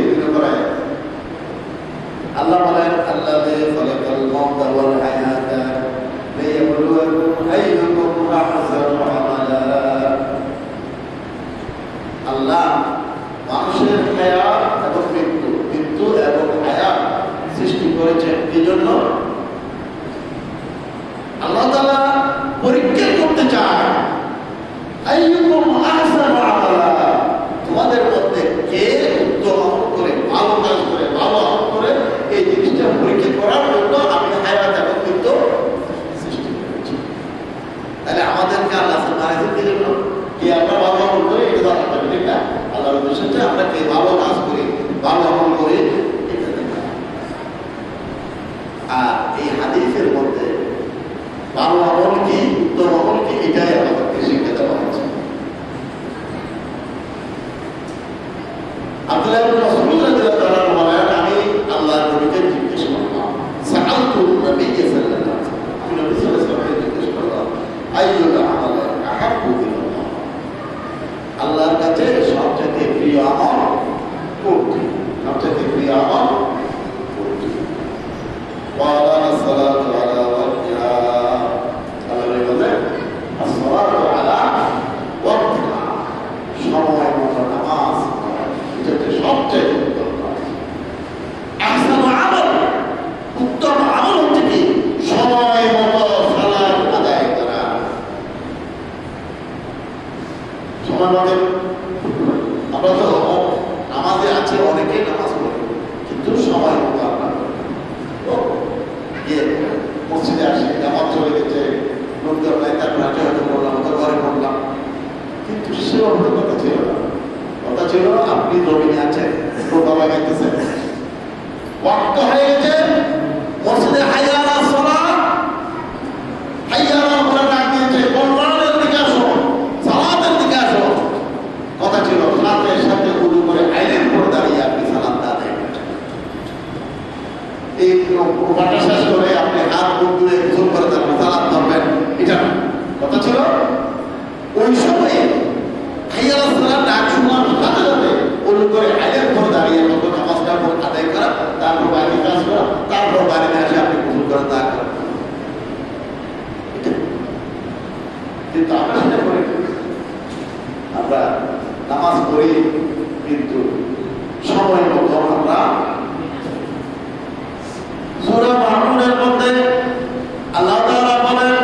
আল্লাহ বলেন, আল্লাযী খালাকাল মাউতা ওয়াল হায়াতা লিয়াবলুয়াকুম আইয়ুকুম আহসানু আমালা। আল্লাহ মানুষের হায়াত এবং মৃত্যু এবং হায়াত সৃষ্টি করেছেন কি জন্য? আল্লাহ ভালো আমল কি, উত্তম আমল কি, এটাই আমাদেরকে শিক্ষা দেওয়া হচ্ছে। আব্দুল্লাহ ইবনে মাসউদ রাদিয়াল্লাহু আনহু বলেন, আমি আল্লাহর নবীকে জিজ্ঞেস করলাম, সাআলতু নবী সাল্লাল্লাহু আলাইহি ওয়াসাল্লাম, আমি নবী সাল্লাল্লাহু আলাইহি ওয়াসাল্লামকে জিজ্ঞেস করলাম, আইয়ুল আমাল আহাব্বু ইলাল্লাহ, আল্লাহর কাছে সবচেয়ে প্রিয় আমল কোনটি? সবচেয়ে প্রিয় আমল কোনটি? ওয়ালা আসসালাতু আলা ওয়াক্তিহা, আল্লাহ বলেন আসসালাতু আলা ওয়াক্তিহা, সময় মতো নামাজ এটা সবচেয়ে উত্তম কাজ। আহসানু আমল, উত্তম আমল হচ্ছে কি? সময় মতো সালাত আদায় করা। সময় মতো আমরা তো নামাজে আছে, অনেকেই নামাজ পড়ে কিন্তু সময় মতো আমরা গিয়ে মসজিদে আসি, নামাজ চলে গেছে, লোকজন নাই, তারপর হাঁটে হাঁটে পড়লাম, তো ঘরে পড়লাম, কিন্তু সেভাবে কথা ছিল না। কথা ছিল আপনি জমিনে আছেন, টোকা লাগাইতেছেন, ওয়াক্ত হয়ে গেছে, মসজিদে হাইয়া আলা সালাত, হাইয়া আলা বলে ডাক দিয়েছে, কল্যাণের দিকে আসো, সালাতের দিকে আসো। কথা ছিল সালাতের সাথে উযু করে আইলেন পড়ে দাঁড়িয়ে আপনি সালাত আদায় করছেন। এই ওটা শেষ করে আপনি হাত মুখ ধুয়ে গোসল করে তারপর সালাত ধরবেন, এটা কথা ছিল। ওই সময়ে হাইয়া আলা সালাত ডাক শোনার সাথে সাথে উযু করে আইলেন পড়ে দাঁড়িয়ে কত নামাজটা আদায় করা, তারপর বাকি কাজ করা, তারপর বাড়িতে এসে আপনি গোসল করে তা করেন। কিন্তু আমরা সেটা করি, আমরা নামাজ পড়ি কিন্তু সময় মতো আমরা। সূরা মাউনের মধ্যে আল্লাহ তাআলা বলেন,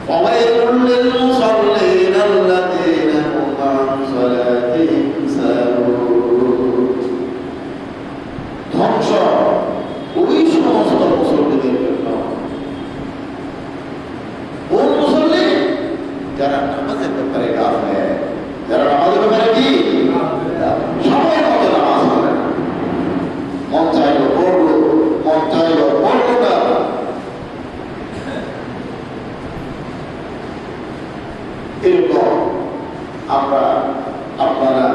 ফাওয়াইলুল লিল মুসাল্লিন আল্লাযীনা হুম আন সালাতিহিম সাহুন, ধ্বংস ওই সমস্ত মুসল্লিদের জন্য। কোন মুসল্লি? যারা নামাজের ব্যাপারে গাফেল, যারা নামাজের ব্যাপারে কি সময় মতো নামাজ পড়ে না, মন চাইলো পড়লো, মন চাইলো পড়লো না। এরকম আমরা আপনারা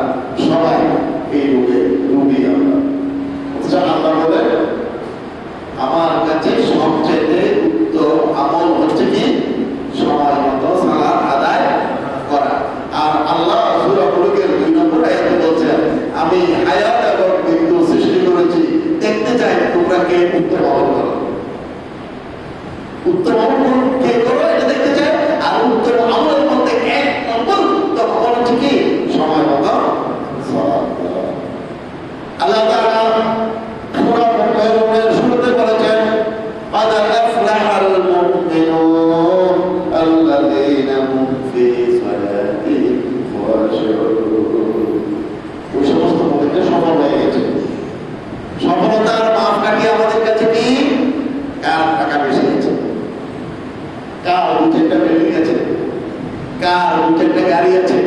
সবাই এই রোগী আমরা। আল্লাহ বলেন আমার কাছে সবচেয়ে উত্তম আমল হচ্ছে কি? সময় মতো সালাত আদায় করা। আর আল্লাহ সূরা মুলুকের 2 নম্বর আয়াতে বলছেন, আমি হায়াত এবং মৃত্যু সৃষ্টি করেছি, দেখতে চাই তোমরা কে উত্তম আমল করো। উত্তম আমল কে করো এটা দেখতে চাই। আর উত্তম আমলের মধ্যে 1 নম্বর উত্তম আমল হচ্ছে কি? সময় মতো সালাত করা। আল্লাহ তাআলা সূরা মুমিনুনের শুরুতে বলেছেন, قد أفلح المؤمنون الذين هم في صلاتهم خاشعون। ওই সমস্ত মুমিনদের সফল হয়ে গেছে। সফলতার মাপকাঠি আমাদের কাছে কি? কার টাকা বেশি আছে, কার 2-4টা বিল্ডিং আছে, কার 2-4টা গাড়ি আছে,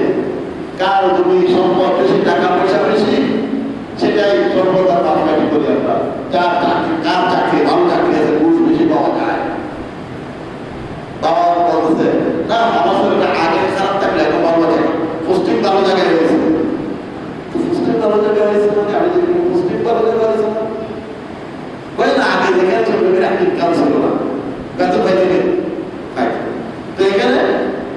কার জমি সম্পদ বেশি, টাকা পয়সা বেশি, সেটাই সফলতার মাপকাঠি করি আমরা। কার চাকরি ভালো চাকরি আছে, ঘুষ বেশি পাওয়া যায়। বাবা বলতেছে না আমার শরীরটা আগে খারাপ থাকলে এখন ভালো আছে, পোস্টিং ভালো জায়গায় হয়েছে। পোস্টিং ভালো জায়গায় হয়েছে মানে আমি যদি পোস্টিং ভালো জায়গায় হয়েছে না বলে না, আগে যেখানে ছোট করে ইনকাম ছিল না, বেতন পাইতে তো এখানে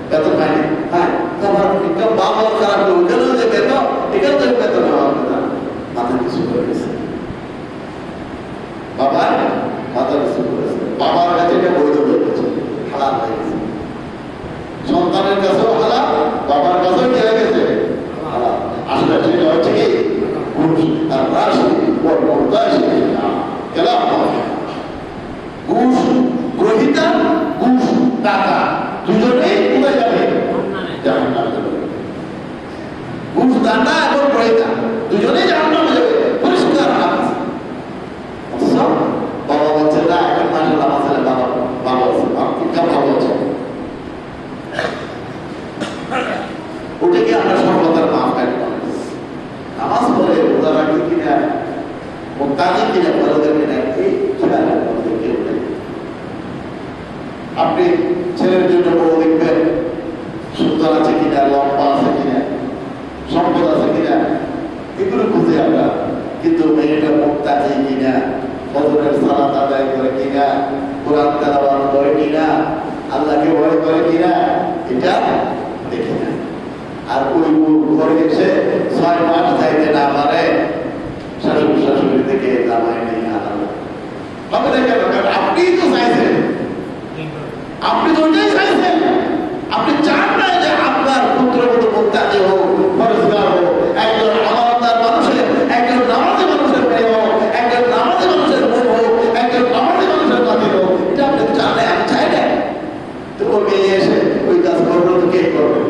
বেতন পাইনি, হ্যাঁ তোমার ইনকাম বাবা খারাপ, ওখানেও যে বেতন, এখানে তো বেতন হওয়ার কথা, মাথা কিছু করে গেছে। বাবার মাথা কিছু করেছে, বাবার কাছে এটা বৈধ হয়ে গেছে, হালাল হয়ে গেছে। সন্তানের কাছেও হালাল, বাবার কাছেও কি হয়ে গেছে হালাল। আসলে সেটা হচ্ছে কি? ঘুষ আর রাশি ঘুষ গ্রহিতা, ঘুষ টাকা, দুজনেই কোথায় যাবে? জাহান্নামে যাবে। ঘুষ দাতা এবং গ্রহিতা দুজনেই জাহান্নামে যাবে, পরিষ্কার হাত। বাবা বলছে না এখন মাসাল্লাহ আমার ছেলে বাবা ভালো আছে, ইনকাম ভালো আছে, ওটা কি আমরা সফলতার মাপকাঠি? নামাজ পড়ে রোজা রাখি কিনা, মোত্তাকি কিনা, পরদের কিনা, এই খেয়াল আমাদের কেউ নেই। ছেলের জন্য বউ দেখবেন সুন্দর আছে কিনা, লম্বা আছে কিনা, সম্পদ আছে কিনা, এগুলো খুঁজে আমরা। কিন্তু মেয়েটা মুক্তাজি কিনা, ফজরের সালাত আদায় করে কিনা, কোরআন তেলাওয়াত করে কিনা, আল্লাহকে ভয় করে কিনা, এটা দেখি না। আর ওই ঘরে এসে 6 মাস চাইতে না পারে, শাশুড়ি শাশুড়ি থেকে জামাই নেই আলাদা হবে না। কেন? কারণ আপনিই তো চাইছেন, আপনি তো ওইটাই চাইছেন। আপনি চান না যে আপনার পুত্রবধূ মুক্তাজি হোক, পরিষ্কার হোক, একজন আমানতদার মানুষের, একজন নামাজি মানুষের মেয়ে হোক, একজন নামাজি মানুষের বোন হোক, একজন নামাজি মানুষের নাতি হোক। এটা আপনি চান না, আমি চাই না। তো ওই মেয়ে এসে ওই কাজ করবে তো কে করবে?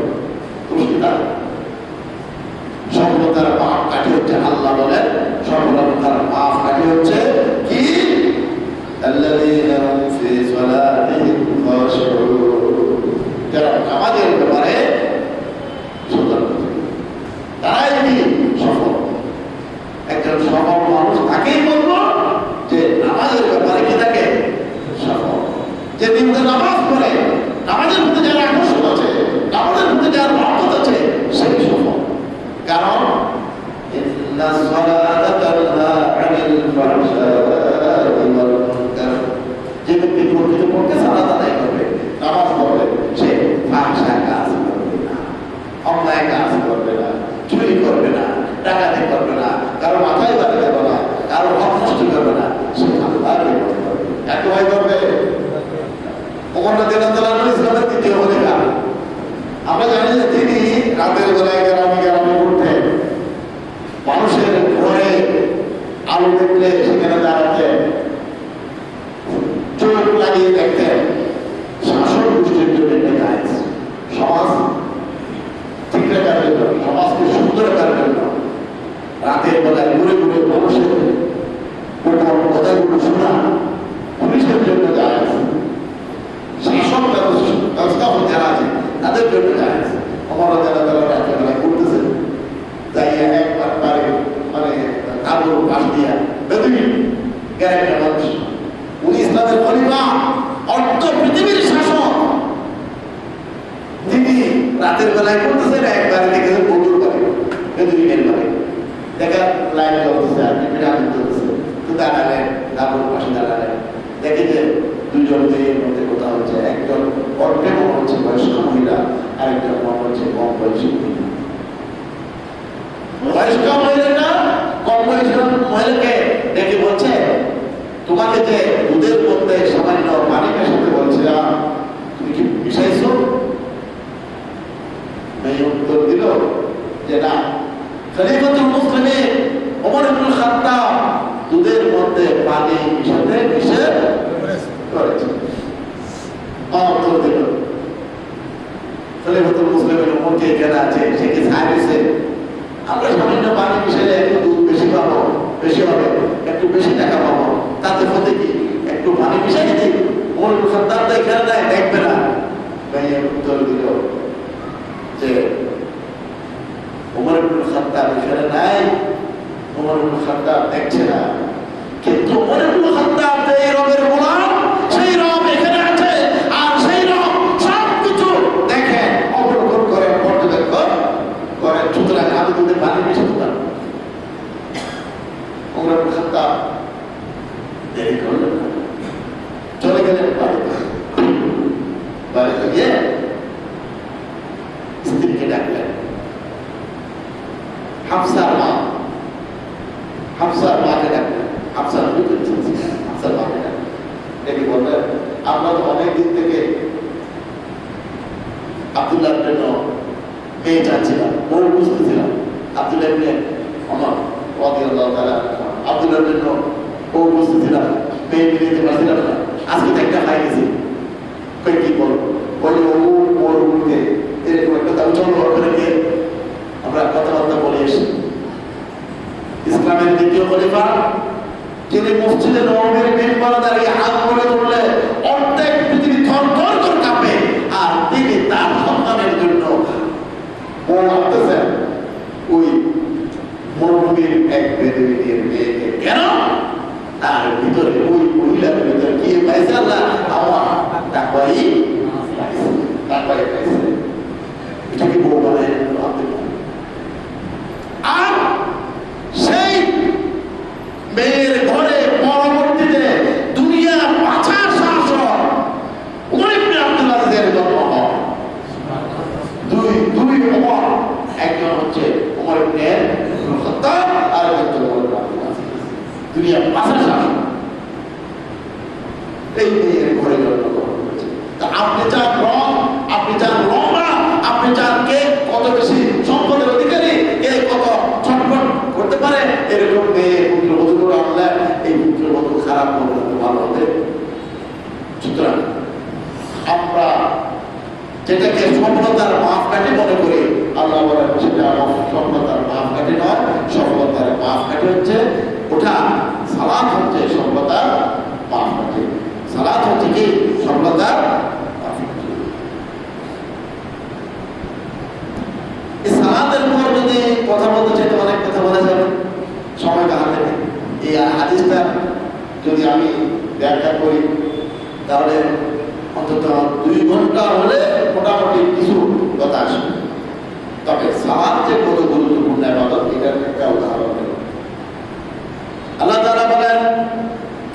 সফলতার মাপ কাঠি হচ্ছে আল্লাহ বলেন, সফলতার মাপ কাঠি হচ্ছে কি? الذين هم في صلاتهم خاشعون, যারা নামাজের ব্যাপারে সতর্ক, তারাই কি সফল। একজন সফল মানুষ তাকেই বলবো যে নামাজের ব্যাপারে কি থাকে সফল। যে নিত্য নামাজ পড়ে, নামাজের মধ্যে যারা আকর্ষণ আছে, নামাজের মধ্যে যার মহব্বত আছে, সেই সফল। কারণ ইন্না সলাতা তানহা আনিল ফাহশাই ওয়াল মুনকার, যে ব্যক্তি প্রকৃতপক্ষে সালাত আদায় করবে, নামাজ পড়বে, সে ফাহশা কাজ করবে না, অন্যায় কাজ করবে না, চুরি করবে না, ডাকাতি করবে না, কারো মাথায় বাড়ি দেবে না, কারো হক নষ্ট করবে না, সে আল্লাহকে ভয় করবে। এত ভয় করবে। ওমর রাদিয়াল্লাহু তাআলা ইসলামের দ্বিতীয় খলিফা। আমরা জানি যে তিনি রাতের বেলায় গ্রামে গ্রামে ঘুরতেন, মানুষের ঘরে আলো দেখলে সেখানে দাঁড়াতেন, চোখ লাগিয়ে দেখতেন। শাসক গোষ্ঠীর জন্য একটা কাজ, সমাজ ঠিক রাখার জন্য, সমাজকে সুন্দর রাখার জন্য রাতের বেলায় ঘুরে ঘুরে মানুষের কথাগুলো শোনা পুলিশের জন্য যায়, শাসক ব্যবস্থা যারা আছে তাদের জন্য যায়। আমার যারা যারা রাতের বেলায় ঘুরতেছেন, তাই একবার পারে মানে আলোর পাশ দিয়া বেদুইন গ্যারেন্টা মানুষ, উনি ইসলামের খলিফা, অর্থ পৃথিবীর শাসক। তিনি রাতের বেলায় করতেছেন, একবার দেখেছেন বদুর করে বেদুইনের বাড়ি, দেখা লাইন চলতেছে আর পিরামিড চলতেছে, তো দাঁড়ালেন, আলোর পাশে দাঁড়ালেন, দেখে যে দুজন মেয়ের মধ্যে কথা হচ্ছে। একজন অর্থে মনে হচ্ছে বয়স্ক মহিলা, আরেকজন মনে হচ্ছে কম বয়সী মহিলা। বয়স্ক মহিলাটা কম বয়সী মহিলাকে ডেকে বলছে, তোমাকে যে দুধের মধ্যে সামান্য পানি মেশাতে বলছিলাম, তুমি কি মিশাইছো? মেয়ে উত্তর দিল যে না, খলিফাতুল মুসলিমিন ওমর ইবনুল খাত্তাব দুধের মধ্যে পানি মিশাতে নিষেধ করেছে। উত্তর দিল খলিফাতুল মুসলিমিন ওমরকে কেনা আছে, সে কি ছাড়িয়েছে? আমরা সামান্য পানি মিশালে একটু দুধ বেশি পাবো, বেশি হবে, একটু বেশি টাকা পাবো, তাতে হতে কি একটু পানি মিশাই দিই? ওমর ইবনুল খাত্তাব তো এখানে নাই, দেখবে না। মেয়ে উত্তর দিল যে ওমর ইবনুল খাত্তাব এখানে নাই, ওমর ইবনুল খাত্তাব দেখছে না, কিন্তু ওমর ইবনুল খাত্তাব এই রবের গোলাম, সেই রব এখানে আছে, আর সেই রব সবকিছু দেখেন, অবলোকন করেন, পর্যবেক্ষণ করেন। সুতরাং আমি দুধে পানি মিশাতে পারবো। ওমর ইবনুল খাত্তাব দেরি করলেন না, চলে গেলেন বাড়িতে। বাড়িতে গিয়ে স্ত্রীকে ডাকলেন, হাফসার মা, হাফসার মাকে ডাকলেন, হাফসার হাফসার মাকে ডাকলেন, ডেকে বললেন, আমরা তো অনেক দিন থেকে আব্দুল্লাহর জন্য মেয়ে চাচ্ছিলাম, বড় বুঝতেছিলাম। আব্দুল্লাহ ইবনে ওমর রাদিয়াল্লাহু তাআলা আব্দুল্লাহর জন্য বড় বুঝতেছিলাম, মেয়ে নিতে পারছিলাম না, আজকে তো একটা পাই গেছি। কই কি বল, বলে ও বড় উঠতে এরকম একটা দাম চলো ওখানে গিয়ে আমরা কথাবার্তা বলে এসে। ইসলামের দ্বিতীয় খলিফা, যিনি মসজিদে নববীর মিম্বরে দাঁড়িয়ে হাত করে তুললে অর্ধেক পৃথিবী থরথর করে কাঁপে, আর তিনি তার সন্তানের জন্য ও ভাবতেছেন ওই মরুভূমির এক বেদুইনের মেয়েকে। কেন? তার ভিতরে ওই মহিলার ভিতরে কি পাইছে আল্লাহ, আমার তাকওয়াই এই মেয়ের ঘরে জন্মগ্রহণ করেছে। তা আপনি চান রং, আপনি চান রমা, আপনি চান কে কত বেশি সম্পদের অধিকারী, কে কত ছটফট করতে পারে, এরকম মেয়ে পুত্রবধূ করে আনলে এই পুত্রবধূ খারাপ করলে ভালো হবে। সুতরাং আমরা যেটাকে সফলতার মাপকাঠি মনে করি, আল্লাহ বলেন সেটা সফলতার মাপকাঠি নয়। সফলতার মাপকাঠি হচ্ছে ওটা সালাত, হচ্ছে সফলতার মাপকাঠি। সালাত হচ্ছে কি সফলতার মাপকাঠি। এই সালাতের উপর যদি কথা বলতে চাই তো অনেক কথা বলা যাবে, সময় হাতে নেই। এই হাদিসটা যদি আমি ব্যাখ্যা করি তাহলে অন্তত 2 ঘন্টা হলে মোটামুটি কিছু কথা আসবে। তবে সালাত যে কত গুরুত্বপূর্ণ ইবাদত, এটার একটা উদাহরণ দেব। আল্লাহ তাআলা বলেন,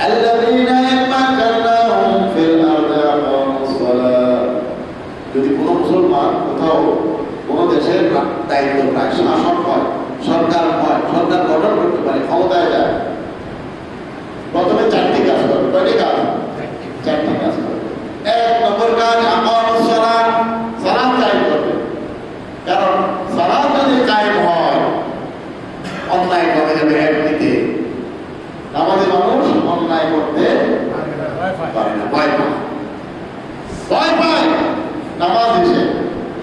আল্লাযীনা ইয়ামাক্কানাহুম ফিল আরদি আকামুস সালাত। যদি কোনো মুসলমান কোথাও কোনো দেশের দায়িত্ব পায়, শাসক হয়, সরকার হয়, সরকার গঠন করতে পারে, ক্ষমতায় যায়, প্রথমে 4টি কাজ করবে। কয়টি কাজ? 4টি কাজ করবে। 1 নম্বর কাজ আকামুস সালাত, সালাত কায়েম করবে। কারণ সালাত যদি কায়েম হয়, অন্যায় কমে যাবে। একদিকে আমাদের মানুষ অন্যায় করতে পারে না, ভয় পায়, ভয় পায়। নামাজ এসে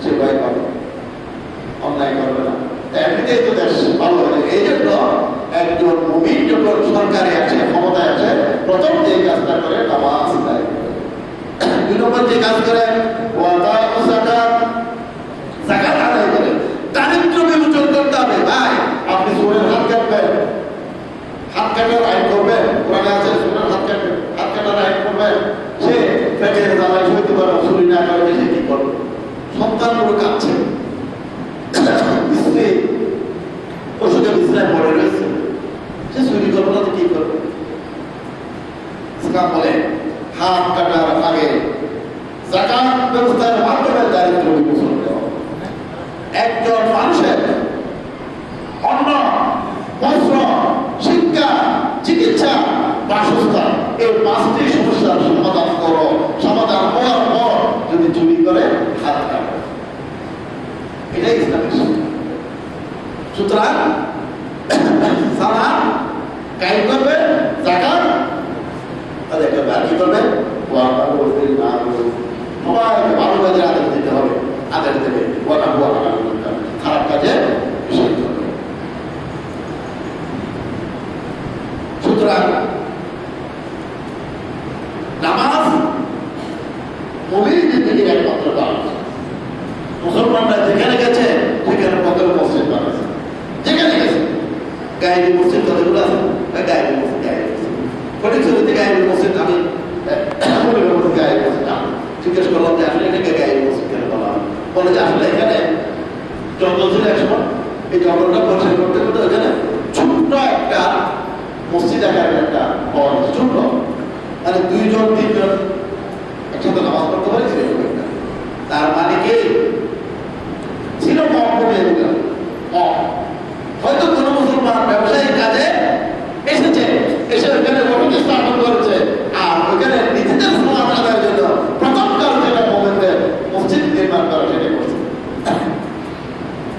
সে ভয় পাবে, অন্যায় করবে না। এমনিতেই তো দেশ ভালো হয়ে যায়। এই জন্য একজন মুমিন যখন সরকারে আছে, ক্ষমতায় আছে, প্রথম যে কাজটা করে নামাজ আদায় করে। 2 নম্বর যে কাজ করে যাকাত আদায় করে। দারিদ্র বিমোচন করতে হবে। ভাই আপনি সুরের হাত কাটবেন, হাত কাটার আইন করবেন, কোরআনে আছে সুরের হাত কাটবেন, হাত কাটার আইন করবেন। সে পেটের জ্বালায় সইতে পারে, চুরি না করে সে কি করবে? সন্তানগুলো কাঁদছে, স্ত্রী ওষুধে বিশ্রাম পড়ে রয়েছে, সে চুরি করবে না তো কি করবে? ইসলাম বলে হাত কাটার আগে যাকাত ব্যবস্থার মাধ্যমে দারিদ্র বিমোচন দেওয়া। একজন মানুষের অন্ন, বস্ত্র, শিক্ষা, চিকিৎসা, বাসস্থান, এই 5টি সমস্যার সমাধান করো। সমাধান হওয়ার পর যদি চুরি করে হাত কাটো, এটাই ইসলামের শিক্ষা। সুতরাং সালাত কায়েম করবে, যাকাত আদায় করবে, আর কি করবে? সবাইকে ভালো কাজে আদেশ দিতে হবে, আদেশ দেবে, খারাপ কাজে নিষেধ করবে। সুতরাং নামাজ মুমিনের জিন্দেগির একমাত্র কাজ। মুসলমানরা যেখানে গেছে সেখানে কত মসজিদ বানাচ্ছে, যেখানে গেছে গায়েবী মসজিদ কতগুলো আছে, গায়েবী মসজিদ, গায়েবী মসজিদ ফটিকছড়িতে গায়েবী মসজিদ। আমি গায়েবী মসজিদ জিজ্ঞেস করলাম যে আসলে এটাকে গায়েবী মসজিদ কেন বলা হয়? বলে যে আসলে এখানে জঙ্গল ছিল একসময়, এই জঙ্গলটা পরিষ্কার করতে করতে ওখানে ছোট্ট একটা মসজিদ আকারের একটা হল, ছোট্ট, মানে 2 জন 3 জন একসাথে নামাজ পড়তে পারে। তার মানে কি ছিল হয়তো কোন মুসলমান ব্যবসায়িক কাজে এসেছে, এসে ওইখানে কমিটি স্থাপন করেছে, আর ওইখানে নিজেদের সালাত আদায়ের জন্য প্রথম কাজ যেটা মোমেনদের মসজিদ নির্মাণ করা, সেটা করছে।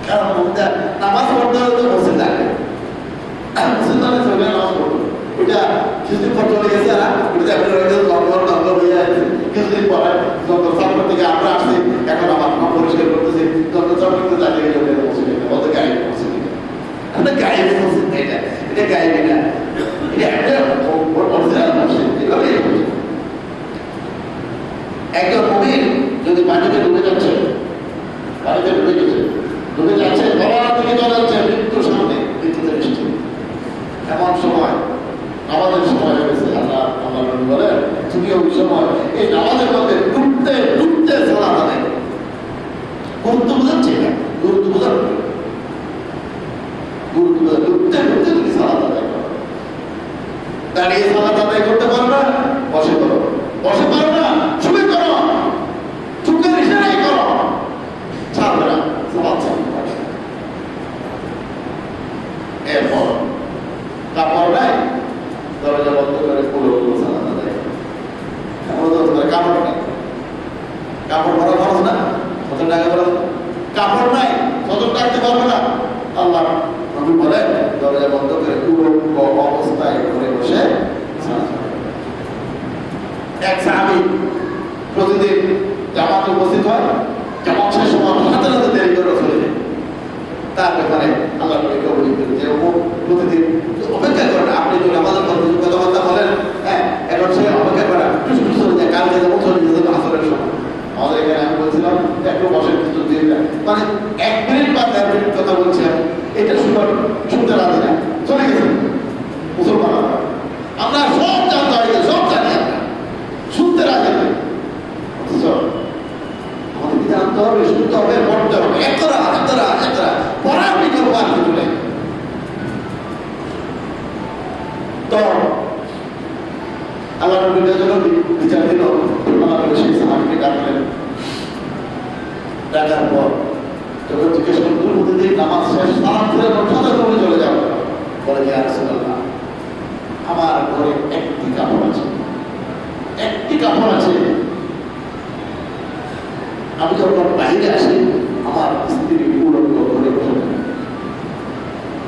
কারণ নামাজ পড়তে হলে তো মসজিদ লাগবে, মসজিদ মানে সবাই নামাজ পড়বে। ওইটা কিছুদিন পর চলে গেছে, আর ওইটা জঙ্গল হয়ে যাচ্ছে। কিছুদিন পরে জঙ্গল সাফার থেকে আমরা আসছি, এখন আমার পরিষ্কার করতেছি, জঙ্গল সাফার করতে দাঁড়িয়ে গেলে মসজিদ বলতে গায়ে মসজিদ, গায়ে মসজিদ না, এটা গায়ে না, এটা একটা অরিজিনাল মসজিদ। এভাবে একজন মুমিন যদি পানিতে ডুবে যাচ্ছে, পানিতে ডুবে গেছে, ডুবে যাচ্ছে, বাবার দিকে চলে যাচ্ছে, মৃত্যুর সামনে, মৃত্যুতে নিশ্চিত। এমন সময় আমাদের সময় হয়েছে, আল্লাহ বলেন তুমি ওই সময় এই নামাজের মধ্যে ডুবতে ডুবতে সালাত আদায়। গুরুত্ব বোঝাচ্ছে না, গুরুত্ব বোঝানো, গুরুত্ব বোঝা, ডুবতে ডুবতে তুমি সালাত আদায় করো। দাঁড়িয়ে সালাত আদায় করতে পারো না, বসে করো, বসে পারো না, শুয়ে করো, চুকের ইশারায় করো, ছাড়বে না, সালাত ছাড়বে। এরপর কাপড় নাই, দরজা বন্ধ করে পুরো সালাত আদায় করো। এক সাহাবী প্রতিদিন জামাতে উপস্থিত হয়, জামাত শেষ হওয়ার হাতে হাতে দেরি করে চলে যায়। তার ব্যাপারে আল্লাহ নবীকে অভিযোগ করেন যে ও প্রতিদিন অপেক্ষা করেন, আপনি যদি আমাদের মধ্যে কথাবার্তা বলেন, হ্যাঁ এখন সে অপেক্ষা করা টুসু টুসু চলে যায়, কালকে যেমন চলে যেত আসরের সময়। আমাদের এখানে আমি বলছিলাম একটু বসে কিন্তু দিয়ে যায়, মানে 1 মিনিট বা 1.5 মিনিট কথা বলছি, এটা শুনতে রাজি না, চলে গেছে মুসলমান। আমরা সব জানতে হয়, সব জানি, আমরা শুনতে রাজি না। আমাদেরকে জানতে হবে, শুনতে হবে, পড়তে হবে, এতরা পড়ার বিকল্প আর কিছু নেই। তো আল্লাহ নবীর জন্য বিচার দিল, আল্লাহ নবী সেই সাহাবীকে ডাকলেন। ডাকার পর যখন জিজ্ঞেস করলেন তুমি প্রতিদিন নামাজ শেষ সালাম ফিরে সোজা করে চলে যাও, বলে যে ইয়া রাসূলুল্লাহ আমার ঘরে একটি কাপড় আছে, আমি যখন বাইরে আসি আমার স্ত্রী উলঙ্গ ঘরে বসে থাকে।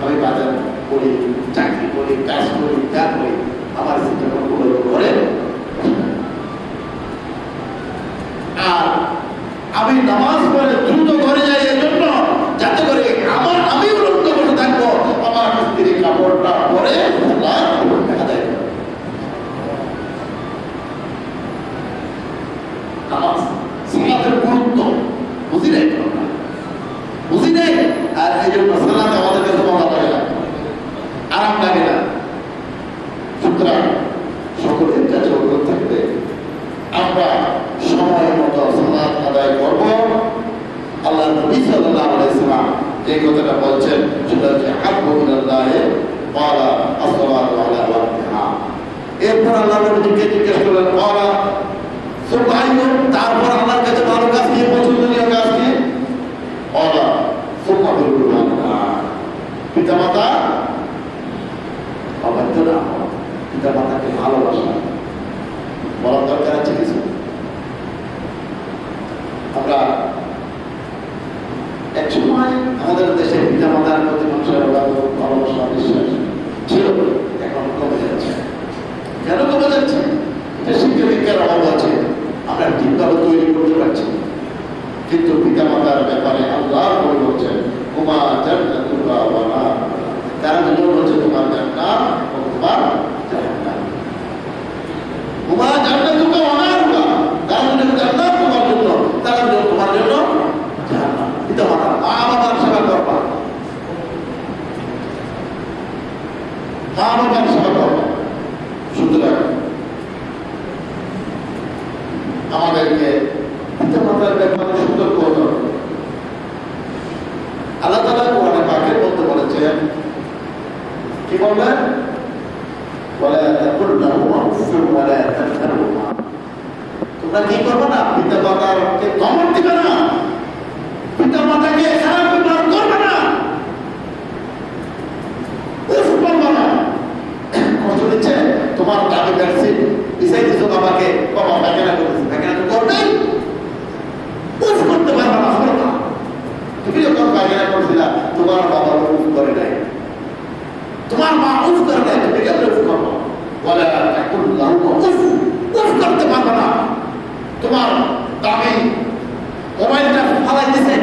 আমি বাজার করি, চাকরি করি, কাজ করি, যা করি, আমার স্ত্রী যখন উলঙ্গ ঘরে, আর আমি নামাজ পড়ে দ্রুত ঘরে যাই এজন্য যাতে করে আমি উলঙ্গ বসে থাকবো, আমার স্ত্রী কাপড়টা পরে দেখা যায়। নামাজ সালাতের গুরুত্ব বুঝি নাই, আর এই জন্য সালাত আমাদের কাছে মজা লাগে না, আরাম লাগে না। সুতরাং সকলের কাছে অনুরোধ থাকবে আমরা সময় মতো সালাত আদায় করব। আল্লাহ নবী সাল্লাল্লাহু আলাইহি ওয়াসাল্লাম যে কথাটা বলছেন সেটা হচ্ছে হাব্বু ইলাল্লাহি ক্বালা as-সালাতু আলা ওয়াক্তিহা। এরপর আল্লাহ নবীকে জিজ্ঞেস করলেন ক্বালা সুবহানাল্লাহ, তারপর আল্লাহর কাছে ভালো কাজ কি, পছন্দনীয় কাজ কি? ক্বালা সুবহানাল্লাহ, পিতামাতা অবাধ্য না, পিতামাতাকে ভালোবাসা। বলার দরকার আছে কিছু? আমরা এক সময় আমাদের দেশে পিতামাতার প্রতি মানুষের ভালোবাসা বিশ্বাস ছিল, এখন কমে যাচ্ছে। কেন কমে যাচ্ছে? এটা শিক্ষা দীক্ষার অভাব আছে, আমরা ঠিকভাবে তৈরি করতে পারছি। কিন্তু পিতামাতার ব্যাপারে আল্লাহ বলে বলছেন হুমা জান্নাতুকা ওয়া নার, তারা দুজন হচ্ছে তোমার জান্নাত ও তোমার জাহান্নাম। হুমা জান্নাতুকা ওয়া নারুকা, তারা দুজন জান্নাত তোমার জন্য, তারা দুজন তোমার জন্য জাহান্নাম। পিতামাতা মা বাবার সেবা করবা, মা বাবার সেবা করবা। সুতরাং আমাদেরকে পিতামাতার ব্যাপারে সতর্ক হতে হবে। আল্লাহ তাআলা কোরআনে পাকের মধ্যে বলেছেন, কি বলবেন? ওয়ালা তাকুল লাহুমা উফফিন ওয়ালা তানহারহুমা, তোমরা কি করবে না? পিতামাতাকে ধমক দিবে না, পিতামাতাকে খারাপ ব্যবহার করবে না, উফ বলবে না। কষ্ট দিচ্ছে তোমার দাবি কাটছে, বিছাই দিছো বাবাকে, বাবা পায়খানা করতেছে, পায়খানা তো করবেই, উফ করতে পারবে না, হবে না। তুমি যখন পায়খানা করছিলা তোমার বাবা উফ করে নাই, তোমার মা উফ করে নাই, তুমি কেন উফ করবো? বলে উফ করতে পারবে না। তোমার দামি মোবাইলটা ফালাই দিছে,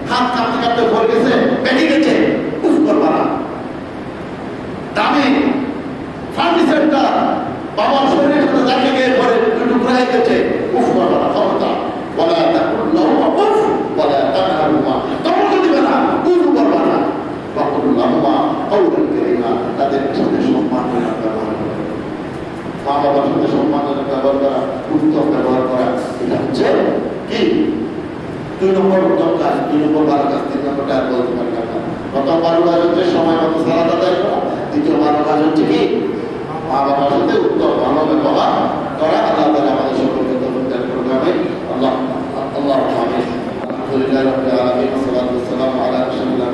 হাত কাঁপতে কাঁপতে ভরে গেছে, বেঁধে গেছে, উফ করবে না। দামি ফার্নিচারটা বাবার শরীরের সাথে জাগে গিয়ে পরে টুকরা হয়ে গেছে, উফ করবে না। ক্ষমতা বলে উফ বলে তখন দিবে না, উফ করবে না। তাদের সাথে সম্মান ব্যবহার করা, মা বাবার সাথে সম্মানজনক ব্যবহার করা, উত্তম ব্যবহার করা, এটা হচ্ছে কি 2 নম্বর উত্তম কাজ। 2 নম্বর ভালো কাজ, 3 নম্বরটা আর বলতে পারি না। প্রথম ভালো কাজ হচ্ছে সময় মতো সালাত আদায় করা, দ্বিতীয় ভালো কাজ হচ্ছে কি মা বাবার সাথে উত্তম ভালো ব্যবহার করা। আল্লাহ তাআলা আমাদের সকলকে তৌফিক দান করুন। আমিন। আল্লাহ আল্লাহ আমিন। আলহামদুলিল্লাহি রাব্বিল আলামিন ওয়া সাল্লাতু ওয়া সালামু আলা রাসূলিল্লাহ